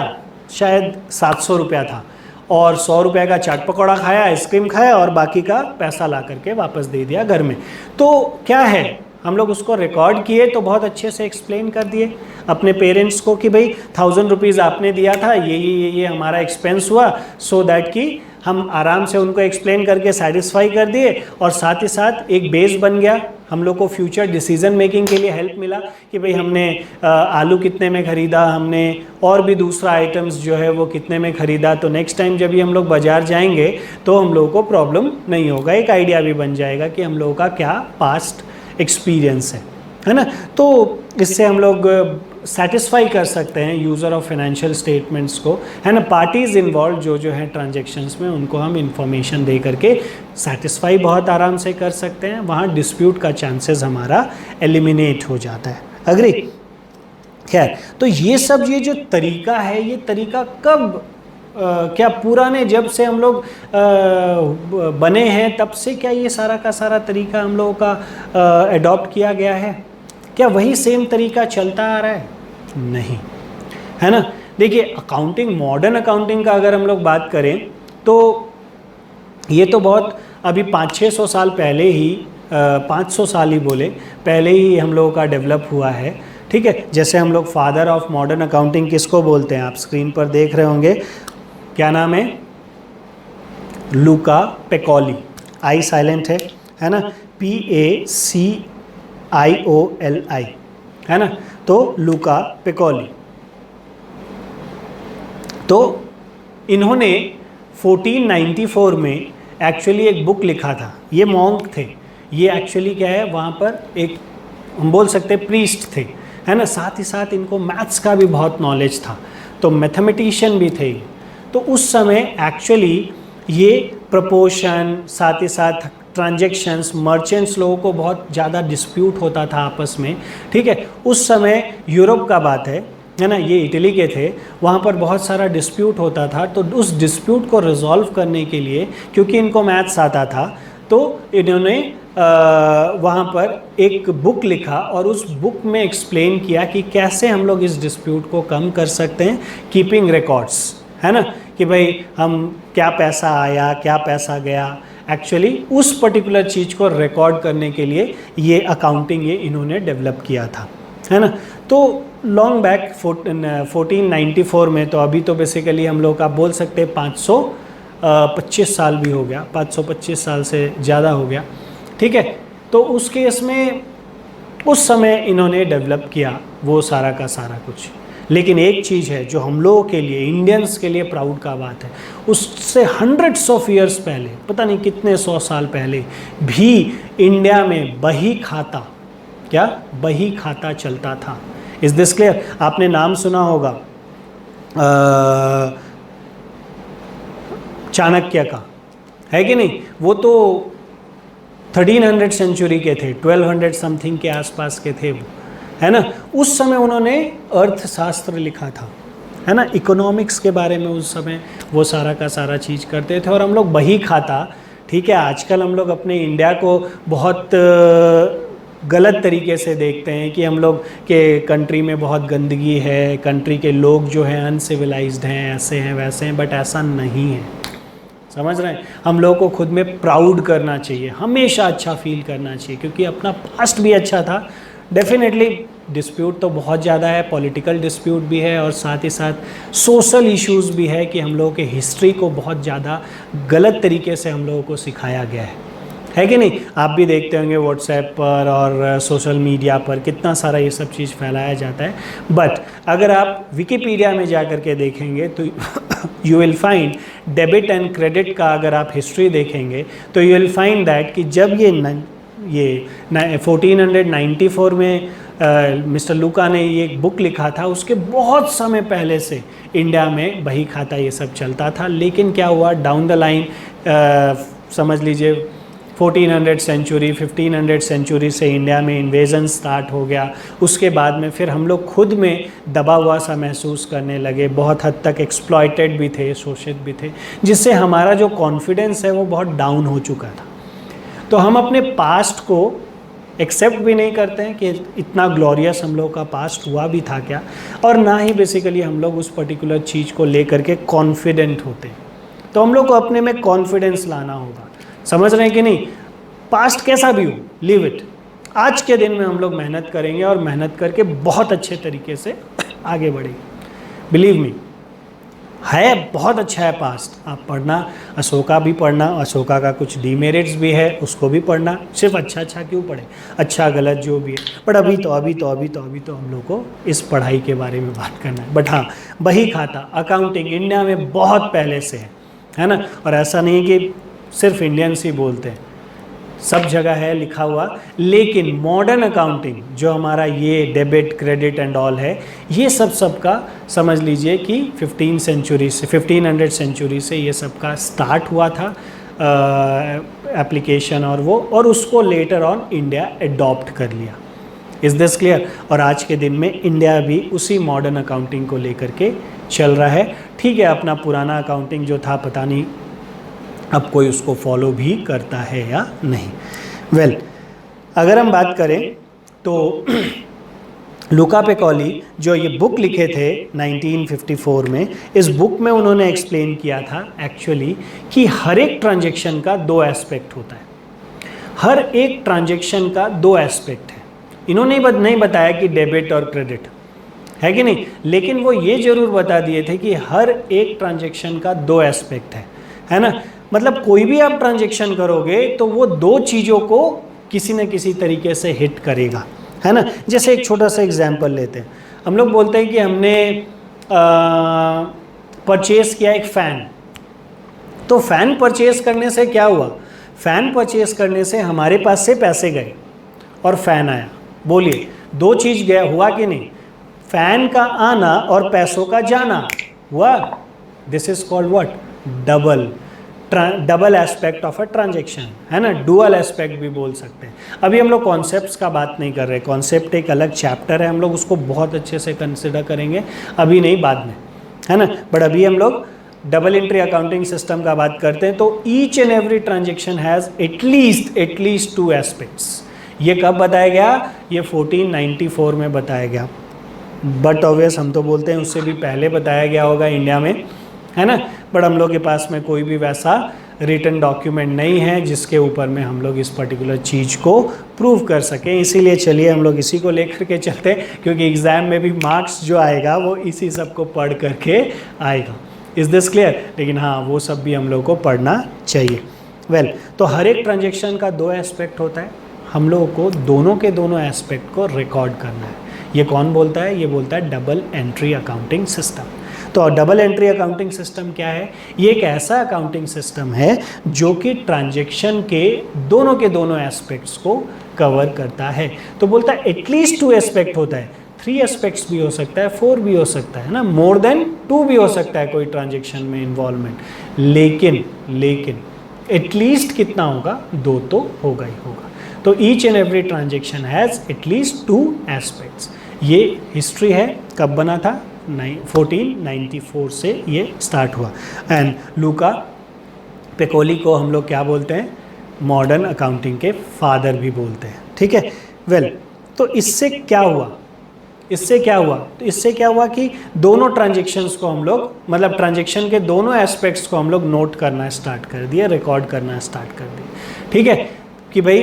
शायद 700 रुपया था, और 100 रुपये का चाट पकौड़ा खाया, आइसक्रीम खाया, और बाकी का पैसा ला करके वापस दे दिया घर में। तो क्या है, हम लोग उसको रिकॉर्ड किए तो बहुत अच्छे से एक्सप्लेन कर दिए अपने पेरेंट्स को कि भाई 1000 रुपीज़ आपने दिया था, ये हमारा एक्सपेंस हुआ, सो दैट कि हम आराम से उनको एक्सप्लेन करके सेटिस्फाई कर दिए, और साथ ही साथ एक बेस बन गया हम लोग को फ्यूचर डिसीजन मेकिंग के लिए हेल्प मिला कि भाई हमने आलू कितने में ख़रीदा, हमने और भी दूसरा आइटम्स जो है वो कितने में ख़रीदा, तो नेक्स्ट टाइम जब भी हम लोग बाज़ार जाएंगे तो हम लोगों को प्रॉब्लम नहीं होगा। एक आइडिया भी बन जाएगा कि हम लोगों का क्या पास्ट एक्सपीरियंस है ना। तो इससे हम लोग सेटिस्फाई कर सकते हैं यूज़र ऑफ फाइनेंशियल स्टेटमेंट्स को, है ना। पार्टीज़ इन्वॉल्व जो हैं ट्रांजैक्शंस में, उनको हम इंफॉर्मेशन दे करके सेटिस्फाई बहुत आराम से कर सकते हैं। वहाँ डिस्प्यूट का चांसेस हमारा एलिमिनेट हो जाता है। अग्री? खैर, तो ये सब ये जो तरीका है, ये तरीका कब क्या पुराने जब से हम लोग बने हैं तब से क्या ये सारा का सारा तरीका हम लोगों का अडॉप्ट किया गया है? क्या वही सेम तरीका चलता आ रहा है? नहीं, है ना। देखिए, अकाउंटिंग, मॉडर्न अकाउंटिंग का अगर हम लोग बात करें तो ये तो बहुत अभी 500-600 साल पहले ही, 500 साल ही बोले, पहले ही हम लोगों का डेवलप हुआ है। ठीक है, जैसे हम लोग फादर ऑफ मॉडर्न अकाउंटिंग किसको बोलते हैं? आप स्क्रीन पर देख रहे होंगे, क्या नाम है? लूका पैकोली। आई साइलेंट है ना, PACIOLI, है ना। तो लूका पैकोली, तो इन्होंने 1494 में एक्चुअली एक बुक लिखा था। ये मॉन्क थे, ये एक्चुअली क्या है, वहाँ पर एक हम बोल सकते प्रीस्ट थे, है ना। साथ ही साथ इनको मैथ्स का भी बहुत नॉलेज था, तो मैथमेटिशियन भी थे। तो उस समय एक्चुअली ये प्रपोर्शन, साथ ही साथ ट्रांजैक्शंस, मर्चेंट्स, लोगों को बहुत ज़्यादा डिस्प्यूट होता था आपस में। ठीक है, उस समय यूरोप का बात है ना, ये इटली के थे, वहाँ पर बहुत सारा डिस्प्यूट होता था। तो उस डिस्प्यूट को रिजॉल्व करने के लिए, क्योंकि इनको मैथ्स आता था, तो इन्होंने वहाँ पर एक बुक लिखा और उस बुक में एक्सप्लेन किया कि कैसे हम लोग इस डिस्प्यूट को कम कर सकते हैं, कीपिंग रिकॉर्ड्स, है ना, कि भाई हम क्या पैसा आया, क्या पैसा गया। एक्चुअली उस पर्टिकुलर चीज़ को रिकॉर्ड करने के लिए ये अकाउंटिंग ये इन्होंने डेवलप किया था, है ना। तो लॉन्ग बैक 1494 में, तो अभी तो बेसिकली हम लोग आप बोल सकते हैं 525 साल भी हो गया, 525 साल से ज़्यादा हो गया। ठीक है, तो उस केस में उस समय इन्होंने डेवलप किया वो सारा का सारा कुछ। लेकिन एक चीज़ है जो हम लोगों के लिए, इंडियंस के लिए प्राउड का बात है, उससे हंड्रेड्स ऑफ ईयर्स पहले, पता नहीं कितने 100 साल पहले भी इंडिया में बही खाता, क्या बही खाता चलता था। Is this clear? आपने नाम सुना होगा चाणक्य का, है कि नहीं? वो तो 1300 सेंचुरी के थे, 1200 समथिंग के आसपास के थे वो, है ना। उस समय उन्होंने अर्थशास्त्र लिखा था, है ना, इकोनॉमिक्स के बारे में उस समय वो सारा का सारा चीज़ करते थे। और हम लोग बही खाता, ठीक है, आजकल हम लोग अपने इंडिया को बहुत गलत तरीके से देखते हैं कि हम लोग के कंट्री में बहुत गंदगी है, कंट्री के लोग जो हैं अनसिविलाइज्ड हैं, ऐसे हैं वैसे हैं, बट ऐसा नहीं है। समझ रहे हैं? हम लोगों को खुद में प्राउड करना चाहिए, हमेशा अच्छा फील करना चाहिए, क्योंकि अपना पास्ट भी अच्छा था। डेफिनेटली डिस्प्यूट तो बहुत ज़्यादा है, पॉलिटिकल डिस्प्यूट भी है और साथ ही साथ सोशल इश्यूज़ भी है कि हम लोगों के हिस्ट्री को बहुत ज़्यादा गलत तरीके से हम लोगों को सिखाया गया है कि नहीं? आप भी देखते होंगे व्हाट्सएप पर और सोशल मीडिया पर कितना सारा ये सब चीज़ फैलाया जाता है। बट अगर आप विकिपीडिया में जा कर के देखेंगे तो you will find debit and credit का, अगर आप हिस्ट्री देखेंगे तो यू विल फाइंड दैट कि जब ये 1494 में मिस्टर लूका ने ये एक बुक लिखा था, उसके बहुत समय पहले से इंडिया में बही खाता ये सब चलता था। लेकिन क्या हुआ, डाउन द लाइन समझ लीजिए 1400 सेंचुरी 1500 सेंचुरी से इंडिया में इन्वेजन स्टार्ट हो गया। उसके बाद में फिर हम लोग खुद में दबा हुआ सा महसूस करने लगे, बहुत हद तक एक्सप्लॉयटेड भी थे, शोषित भी थे, जिससे हमारा जो कॉन्फिडेंस है वो बहुत डाउन हो चुका था। तो हम अपने पास्ट को एक्सेप्ट भी नहीं करते हैं कि इतना ग्लोरियस हम लोग का पास्ट हुआ भी था क्या, और ना ही बेसिकली हम लोग उस पर्टिकुलर चीज़ को लेकर के कॉन्फिडेंट होते हैं। तो हम लोग को अपने में कॉन्फिडेंस लाना होगा। समझ रहे हैं कि नहीं? पास्ट कैसा भी हो, लीव इट। आज के दिन में हम लोग मेहनत करेंगे और मेहनत करके बहुत अच्छे तरीके से आगे बढ़ेंगे, बिलीव मी। है, बहुत अच्छा है पास्ट, आप पढ़ना, अशोका भी पढ़ना, अशोका का कुछ डीमेरिट्स भी है उसको भी पढ़ना, सिर्फ अच्छा अच्छा क्यों पढ़े, अच्छा गलत जो भी है। बट अभी तो हम लोग को इस पढ़ाई के बारे में बात करना है। बट हाँ, बही खाता अकाउंटिंग इंडिया में बहुत पहले से है ना, और ऐसा नहीं है कि सिर्फ इंडियंस ही बोलते हैं, सब जगह है लिखा हुआ। लेकिन मॉडर्न अकाउंटिंग जो हमारा ये डेबिट क्रेडिट एंड ऑल है, ये सबका समझ लीजिए कि 15 सेंचुरी से 1500 सेंचुरी से ये सबका स्टार्ट हुआ था एप्लीकेशन, और उसको लेटर ऑन इंडिया एडॉप्ट कर लिया। Is this clear? और आज के दिन में इंडिया भी उसी मॉडर्न अकाउंटिंग को लेकर के चल रहा है। ठीक है, अपना पुराना अकाउंटिंग जो था पता नहीं अब कोई उसको फॉलो भी करता है या नहीं। वेल, अगर हम बात करें तो लुका पेकोली जो ये बुक लिखे थे 1954 में, इस बुक में उन्होंने एक्सप्लेन किया था एक्चुअली कि हर एक ट्रांजैक्शन का दो एस्पेक्ट होता है, हर एक ट्रांजैक्शन का दो एस्पेक्ट है। इन्होंने नहीं बताया कि डेबिट और क्रेडिट है कि नहीं, लेकिन वो ये जरूर बता दिए थे कि हर एक ट्रांजैक्शन का दो एस्पेक्ट है ना। मतलब कोई भी आप ट्रांजैक्शन करोगे तो वो दो चीज़ों को किसी न किसी तरीके से हिट करेगा, है ना। जैसे एक छोटा सा एग्जांपल लेते हैं, हम लोग बोलते हैं कि हमने परचेस किया एक फ़ैन, तो फ़ैन परचेस करने से क्या हुआ, फ़ैन परचेस करने से हमारे पास से पैसे गए और फ़ैन आया। बोलिए, दो चीज़ गया हुआ कि नहीं, फ़ैन का आना और पैसों का जाना हुआ। This is called what, double aspect of a transaction, है ना, डुअल एस्पेक्ट भी बोल सकते हैं। अभी हम लोग कॉन्सेप्ट्स का बात नहीं कर रहे, कॉन्सेप्ट एक अलग चैप्टर है, हम लोग उसको बहुत अच्छे से कंसिडर करेंगे, अभी नहीं बाद में, है ना। बट अभी हम लोग डबल एंट्री अकाउंटिंग सिस्टम का बात करते हैं। तो each and every transaction has at least two aspects. ये कब बताया गया, ये 1494 में बताया गया, बट ऑब्वियस हम तो बोलते हैं उससे भी पहले बताया गया होगा इंडिया में, है ना। बट हम लोग के पास में कोई भी वैसा रिटन डॉक्यूमेंट नहीं है जिसके ऊपर में हम लोग इस पर्टिकुलर चीज़ को प्रूव कर सकें। इसीलिए चलिए हम लोग इसी को लेकर के चलते हैं, क्योंकि एग्ज़ाम में भी मार्क्स जो आएगा वो इसी सब को पढ़ करके आएगा। Is this clear? लेकिन हाँ, वो सब भी हम लोग को पढ़ना चाहिए। वेल, तो हर एक ट्रांजेक्शन का दो एस्पेक्ट होता है, हम लोगों को दोनों के दोनों एस्पेक्ट को रिकॉर्ड करना है। ये कौन बोलता है, ये बोलता है डबल एंट्री अकाउंटिंग सिस्टम। तो डबल एंट्री अकाउंटिंग सिस्टम क्या है, ये एक ऐसा अकाउंटिंग सिस्टम है जो कि ट्रांजैक्शन के दोनों एस्पेक्ट्स को कवर करता है। तो बोलता है एटलीस्ट टू एस्पेक्ट होता है, 3 एस्पेक्ट्स भी हो सकता है, 4 भी हो सकता है ना, मोर देन 2 भी हो सकता है कोई ट्रांजैक्शन में इन्वॉल्वमेंट, लेकिन एटलीस्ट कितना होगा, 2 तो होगा ही होगा। तो each and every transaction has at least 2 aspects. ये हिस्ट्री है, कब बना था, 1494 से ये स्टार्ट हुआ। एंड लुका पेकोली को हम लोग क्या बोलते हैं, मॉडर्न अकाउंटिंग के फादर भी बोलते हैं, ठीक है। वेल, तो इससे क्या हुआ, तो इससे क्या हुआ कि दोनों ट्रांजेक्शन्स को हम लोग, मतलब ट्रांजेक्शन के दोनों एस्पेक्ट्स को हम लोग नोट करना स्टार्ट कर दिए, रिकॉर्ड करना स्टार्ट कर दिए, ठीक है। कि भाई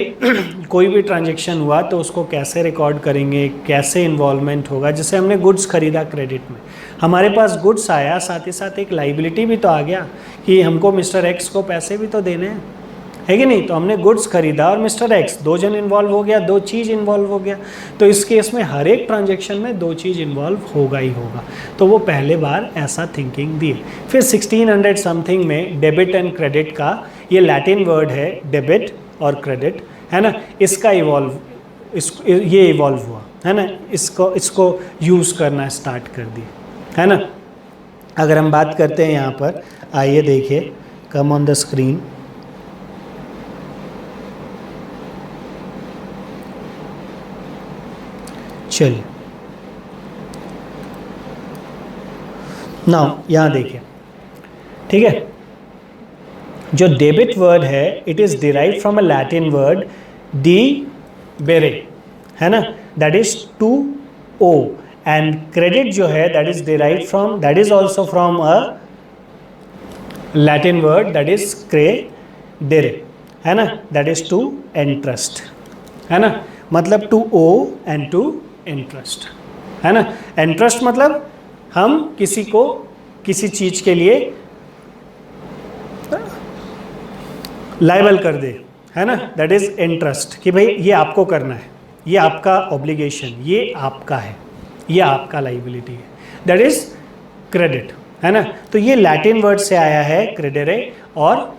कोई भी ट्रांजैक्शन हुआ तो उसको कैसे रिकॉर्ड करेंगे, कैसे इन्वॉल्वमेंट होगा। जैसे हमने गुड्स खरीदा क्रेडिट में, हमारे पास गुड्स आया, साथ ही साथ एक लाइबिलिटी भी तो आ गया कि हमको मिस्टर एक्स को पैसे भी तो देने हैं, है कि नहीं। तो हमने गुड्स खरीदा और मिस्टर एक्स, 2 जन इन्वॉल्व हो गया, 2 चीज़ इन्वॉल्व हो गया। तो इस केस में हर एक ट्रांजेक्शन में 2 चीज़ इन्वॉल्व होगा ही होगा। तो वो पहले बार ऐसा थिंकिंग दिए। फिर 1600 समथिंग में डेबिट एंड क्रेडिट का, ये लैटिन वर्ड है डेबिट और क्रेडिट, है ना, इसका ये इवॉल्व हुआ, है ना, इसको यूज़ करना स्टार्ट कर दिए, है ना। अगर हम बात करते हैं यहाँ पर, आइए देखिए, कम ऑन द स्क्रीन। चलिए, नाउ यहाँ देखिए, ठीक है। जो डेबिट वर्ड है, it is derive from a Latin word डी बेरे, है ना, that is to owe. And credit जो है that is derive from, that is also from a Latin word that is क्रेडेरे, है ना, दैट इज टू इंटरेस्ट, है ना। मतलब to owe and to interest, है ना। इंटरेस्ट मतलब हम किसी को किसी चीज के लिए लाइबल कर दे, है ना, दैट इज इंटरेस्ट, कि भाई ये आपको करना है, ये आपका ऑब्लिगेशन, ये आपका है, ये आपका लाइबिलिटी है, दैट इज क्रेडिट, है ना। तो ये लैटिन वर्ड से आया है क्रेडेरे, और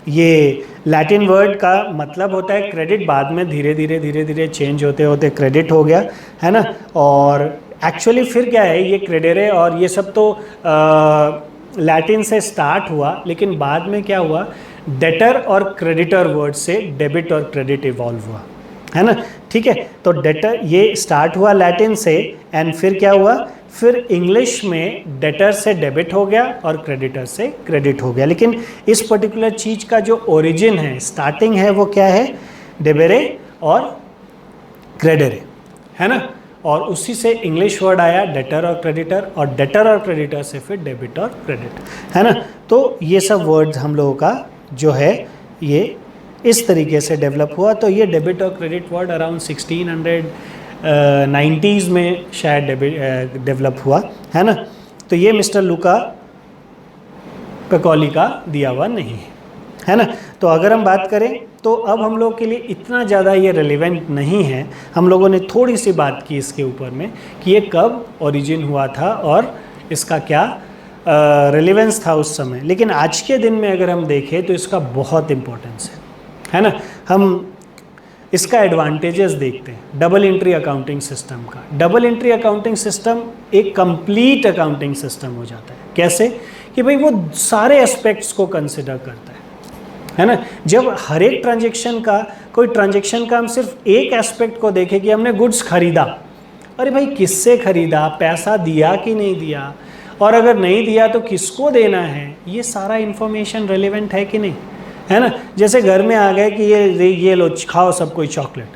ये लैटिन वर्ड का मतलब होता है क्रेडिट, बाद में धीरे धीरे चेंज होते होते क्रेडिट हो गया, है ना। और एक्चुअली फिर क्या है, ये क्रेडेरे और ये सब तो लैटिन से स्टार्ट हुआ, लेकिन बाद में क्या हुआ, डेटर और क्रेडिटर वर्ड से डेबिट और क्रेडिट इवॉल्व हुआ, है ना, ठीक है। तो डेटर ये स्टार्ट हुआ लैटिन से, एंड फिर क्या हुआ, फिर इंग्लिश में डेटर से डेबिट हो गया और क्रेडिटर से क्रेडिट हो गया। लेकिन इस पर्टिकुलर चीज का जो ओरिजिन है, स्टार्टिंग है, वो क्या है, डेबेरे और क्रेडेरे, है ना। और उसी से इंग्लिश वर्ड आया डेटर और क्रेडिटर, और डेटर और क्रेडिटर से फिर डेबिट और क्रेडिट, है ना। तो ये सब वर्ड्स हम लोगों का जो है ये इस तरीके से डेवलप हुआ। तो ये डेबिट और क्रेडिट वर्ड अराउंड 1690s में शायद डेवलप हुआ, है ना। तो ये मिस्टर लुका पैकोली का दिया हुआ नहीं है ना। तो अगर हम बात करें तो अब हम लोग के लिए इतना ज़्यादा ये रेलिवेंट नहीं है, हम लोगों ने थोड़ी सी बात की इसके ऊपर में कि ये कब ओरिजिन हुआ था और इसका क्या रेलिवेंस था उस समय। लेकिन आज के दिन में अगर हम देखें तो इसका बहुत इम्पोर्टेंस है ना। हम इसका एडवांटेजेस देखते हैं डबल एंट्री अकाउंटिंग सिस्टम का। डबल एंट्री अकाउंटिंग सिस्टम एक कंप्लीट अकाउंटिंग सिस्टम हो जाता है। कैसे कि भाई वो सारे एस्पेक्ट्स को कंसिडर करता है ना। जब हर एक ट्रांजेक्शन का, कोई ट्रांजेक्शन का हम सिर्फ एक एस्पेक्ट को देखें कि हमने गुड्स खरीदा, अरे भाई किससे खरीदा, पैसा दिया कि नहीं दिया, और अगर नहीं दिया तो किसको देना है, ये सारा इंफॉर्मेशन रेलिवेंट है कि नहीं, है ना। जैसे घर में आ गए कि ये लो खाओ सब कोई चॉकलेट,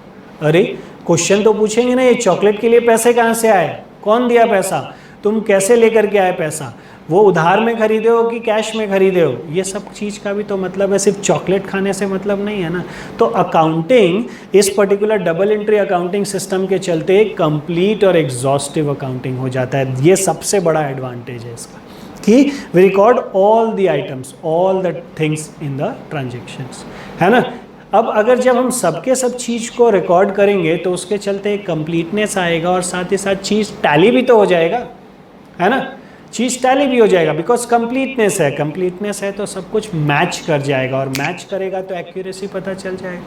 अरे क्वेश्चन तो पूछेंगे ना, ये चॉकलेट के लिए पैसे कहाँ से आए, कौन दिया पैसा, तुम कैसे लेकर के आए पैसा, वो उधार में खरीदे हो कि कैश में खरीदे हो, ये सब चीज़ का भी तो मतलब है, सिर्फ चॉकलेट खाने से मतलब नहीं है ना। तो अकाउंटिंग इस particular double entry accounting system के चलते कंप्लीट और एग्जॉस्टिव अकाउंटिंग हो जाता है। ये सबसे बड़ा एडवांटेज है इसका कि we record all the items, all the things in the transactions, है ना। अब अगर जब हम सबके सब चीज़ को रिकॉर्ड करेंगे तो उसके चलते एक कंप्लीटनेस आएगा, और साथ ही साथ चीज़ टैली भी तो हो जाएगा, है ना। चीज़ टैली भी हो जाएगा बिकॉज कंप्लीटनेस है, कंप्लीटनेस है तो सब कुछ मैच कर जाएगा, और मैच करेगा तो एक्यूरेसी पता चल जाएगा,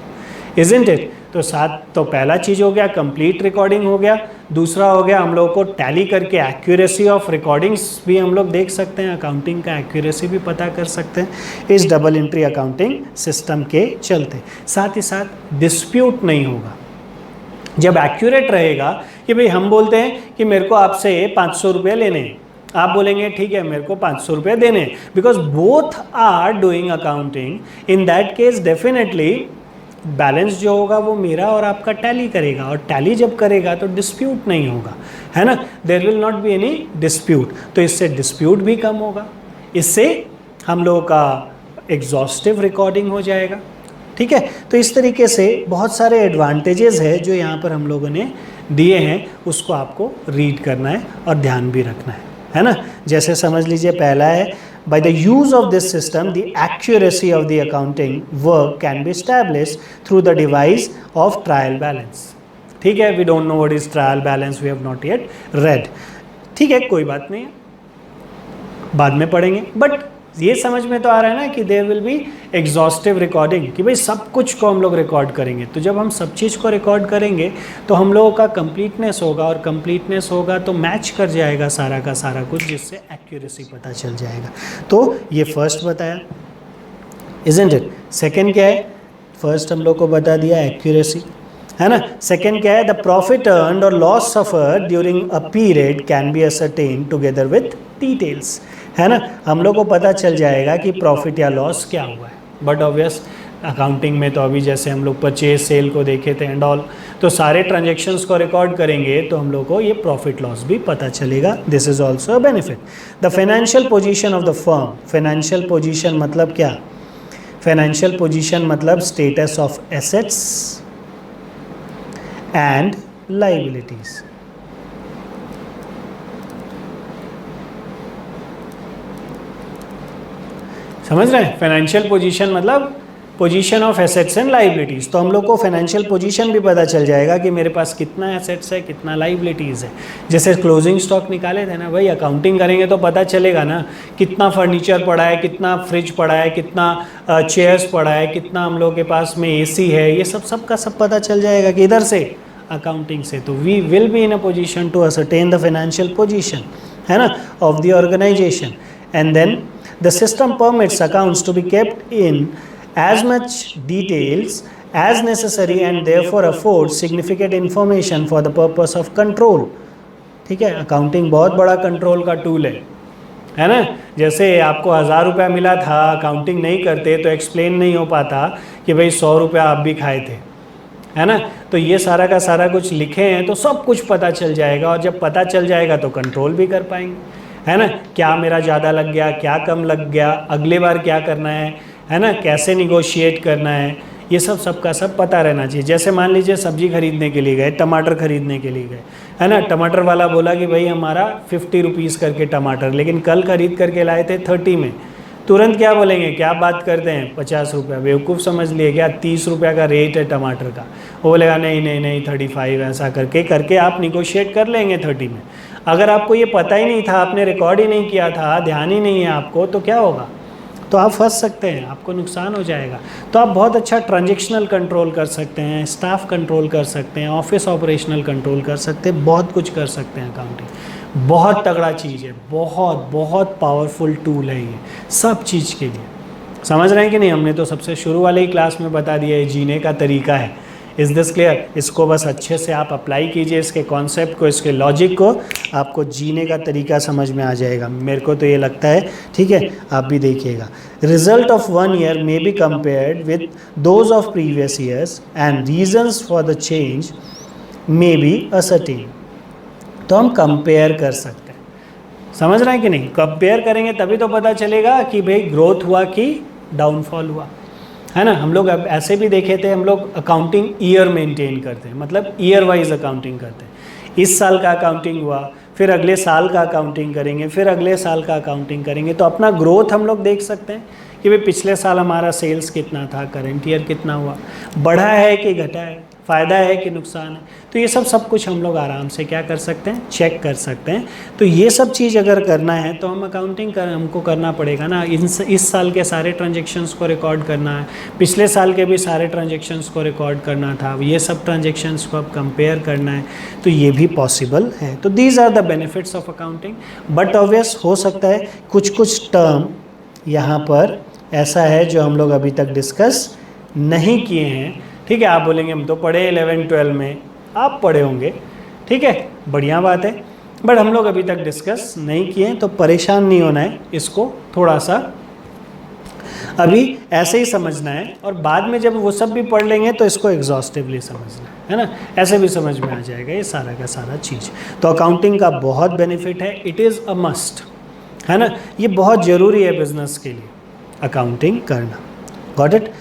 इजंट इट। तो साथ तो पहला चीज़ हो गया कंप्लीट रिकॉर्डिंग हो गया, दूसरा हो गया हम लोग को टैली करके एक्यूरेसी ऑफ रिकॉर्डिंग्स भी हम लोग देख सकते हैं, अकाउंटिंग का एक्यूरेसी भी पता कर सकते हैं इस डबल एंट्री अकाउंटिंग सिस्टम के चलते। साथ ही साथ डिस्प्यूट नहीं होगा जब एक्यूरेट रहेगा कि भाई हम बोलते हैं कि मेरे को आपसे 500 रुपये लेने हैं, आप बोलेंगे ठीक है मेरे को 500 रुपये देने, because both are doing accounting, in that case definitely balance जो होगा वो मेरा और आपका टैली करेगा, और टैली जब करेगा तो डिस्प्यूट नहीं होगा, है ना। There will not be any dispute, तो इससे डिस्प्यूट भी कम होगा, इससे हम लोगों का एग्जॉस्टिव रिकॉर्डिंग हो जाएगा, ठीक है। तो इस तरीके से बहुत सारे एडवांटेजेस है जो यहाँ पर हम लोगों ने दिए हैं, उसको आपको रीड करना है और ध्यान भी रखना है ना। जैसे समझ लीजिए पहला है, by the use of this system the accuracy of the accounting work can be established through the device of trial balance। ठीक है, we don't know what is trial balance, we have not yet read, ठीक है, कोई बात नहीं है, बाद में पढ़ेंगे। बट ये समझ में तो आ रहा है ना कि there will be exhaustive recording, कि भाई सब कुछ को हम लोग रिकॉर्ड करेंगे। तो जब हम सब चीज़ को रिकॉर्ड करेंगे तो हम लोगों का कंप्लीटनेस होगा, और कंप्लीटनेस होगा तो मैच कर जाएगा सारा का सारा कुछ, जिससे एक्यूरेसी पता चल जाएगा। तो ये फर्स्ट बताया, इजंट इट। सेकेंड क्या है, फर्स्ट हम लोग को बता दिया एक्यूरेसी, है ना। सेकेंड क्या है, द प्रॉफिट अर्न्ड और loss suffered during a period can be ascertained together with details, है ना। हम लोग को पता चल जाएगा कि प्रॉफिट या लॉस क्या हुआ है। बट ऑब्वियस अकाउंटिंग में तो अभी जैसे हम लोग परचेज सेल को देखे थे एंड ऑल, तो सारे ट्रांजेक्शन्स को रिकॉर्ड करेंगे तो हम लोग को ये प्रॉफिट लॉस भी पता चलेगा। This is also a benefit. The financial position of the firm, financial position मतलब क्या, फाइनेंशियल पोजीशन मतलब status of assets and liabilities. समझ रहे हैं? फाइनेंशियल पोजीशन मतलब position of assets and liabilities. तो हम लोग को फाइनेंशियल पोजीशन भी पता चल जाएगा कि मेरे पास कितना एसेट्स है, कितना लाइबिलिटीज़ है। जैसे क्लोजिंग स्टॉक निकाले थे ना भाई, अकाउंटिंग करेंगे तो पता चलेगा ना कितना फर्नीचर पड़ा है, कितना फ्रिज पड़ा है, कितना चेयर्स पड़ा है, कितना हम लोग के पास में एसी है, ये सब का सब पता चल जाएगा कि इधर से अकाउंटिंग से। तो we will be in a position to ascertain the financial position, है ना, of the organisation. And then the system permits accounts to be kept in as much details as necessary and therefore affords significant information for the purpose of control। ठीक है, accounting बहुत बड़ा control का tool है ना। जैसे आपको 1000 रुपया मिला था, अकाउंटिंग नहीं करते तो एक्सप्लेन नहीं हो पाता कि भाई 100 रुपया आप भी खाए थे, है ना। तो ये सारा का सारा कुछ लिखे हैं तो सब कुछ पता चल जाएगा, और जब पता चल जाएगा तो कंट्रोल भी कर पाएंगे, है ना। क्या मेरा ज़्यादा लग गया, क्या कम लग गया, अगले बार क्या करना है ना, कैसे निगोशिएट करना है, ये सब का सब पता रहना चाहिए। जैसे मान लीजिए सब्जी खरीदने के लिए गए, टमाटर खरीदने के लिए गए, है ना। टमाटर वाला बोला कि भाई हमारा 50 रुपीज़ करके टमाटर, लेकिन कल खरीद करके लाए थे 30 में। तुरंत क्या बोलेंगे, क्या बात करते हैं, 50 रुपया, बेवकूफ़ समझ लिए क्या, 30 रुपया का रेट है टमाटर का। वो बोलेगा नहीं 35, ऐसा करके आप निगोशिएट कर लेंगे 30 में। अगर आपको ये पता ही नहीं था, आपने रिकॉर्ड ही नहीं किया था, ध्यान ही नहीं है आपको, तो क्या होगा, तो आप फंस सकते हैं, आपको नुकसान हो जाएगा। तो आप बहुत अच्छा ट्रांजैक्शनल कंट्रोल कर सकते हैं, स्टाफ कंट्रोल कर सकते हैं, ऑफिस ऑपरेशनल कंट्रोल कर सकते हैं, बहुत कुछ कर सकते हैं। अकाउंटिंग बहुत तगड़ा चीज़ है, बहुत पावरफुल टूल है ये सब चीज़ के लिए। समझ रहे हैं कि नहीं? हमने तो सबसे शुरू वाले ही क्लास में बता दिया है, जीने का तरीका है। Is this clear? इसको बस अच्छे से आप अप्लाई कीजिए, इसके कॉन्सेप्ट को, इसके लॉजिक को, आपको जीने का तरीका समझ में आ जाएगा। मेरे को तो ये लगता है, ठीक है, आप भी देखिएगा। Result of 1 year may be compared with those of previous years and reasons for the change may be ascertain. तो हम कंपेयर कर सकते हैं, समझ रहे हैं कि नहीं? कंपेयर करेंगे तभी तो पता चलेगा कि भाई ग्रोथ हुआ कि डाउनफॉल हुआ, है ना। हम लोग अब ऐसे भी देखे थे, हम लोग अकाउंटिंग ईयर मेंटेन करते हैं, मतलब ईयर वाइज अकाउंटिंग करते हैं। इस साल का अकाउंटिंग हुआ, फिर अगले साल का अकाउंटिंग करेंगे, फिर अगले साल का अकाउंटिंग करेंगे, तो अपना ग्रोथ हम लोग देख सकते हैं कि भाई पिछले साल हमारा सेल्स कितना था, करंट ईयर कितना हुआ, बढ़ा है कि घटा है, फ़ायदा है कि नुकसान है। तो ये सब कुछ हम लोग आराम से क्या कर सकते हैं, चेक कर सकते हैं। तो ये सब चीज़ अगर करना है तो हम अकाउंटिंग हमको करना पड़ेगा ना। इस साल के सारे ट्रांजेक्शन्स को रिकॉर्ड करना है, पिछले साल के भी सारे ट्रांजेक्शन्स को रिकॉर्ड करना था, ये सब ट्रांजेक्शन्स को अब कंपेयर करना है, तो ये भी पॉसिबल है। तो these are the benefits of accounting. But obvious हो सकता है कुछ टर्म यहाँ पर ऐसा है जो हम लोग अभी तक डिस्कस नहीं किए हैं, ठीक है। आप बोलेंगे हम तो पढ़े 11-12 में, आप पढ़े होंगे, ठीक है, बढ़िया बात है, बट हम लोग अभी तक डिस्कस नहीं किए, तो परेशान नहीं होना है, इसको थोड़ा सा अभी ऐसे ही समझना है, और बाद में जब वो सब भी पढ़ लेंगे तो इसको एग्जॉस्टिवली समझना है ना, ऐसे भी समझ में आ जाएगा ये सारा का सारा चीज़। तो अकाउंटिंग का बहुत बेनिफिट है, इट इज़ अ मस्ट, है ना, ये बहुत ज़रूरी है बिजनेस के लिए अकाउंटिंग करना। Got it?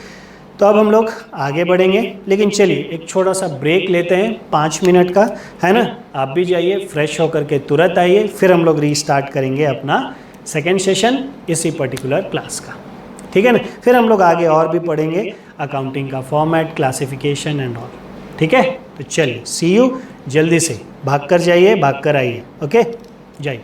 तो अब हम लोग आगे बढ़ेंगे, लेकिन चलिए एक छोटा सा ब्रेक लेते हैं 5 मिनट का, है ना। आप भी जाइए, फ्रेश होकर के तुरंत आइए, फिर हम लोग रीस्टार्ट करेंगे अपना सेकेंड सेशन इसी पर्टिकुलर क्लास का, ठीक है ना। फिर हम लोग आगे और भी पढ़ेंगे अकाउंटिंग का फॉर्मेट, क्लासिफिकेशन एंड ऑल, ठीक है। तो चलिए, सी यू, जल्दी से भाग कर जाइए, भाग कर आइए, ओके, जाइए।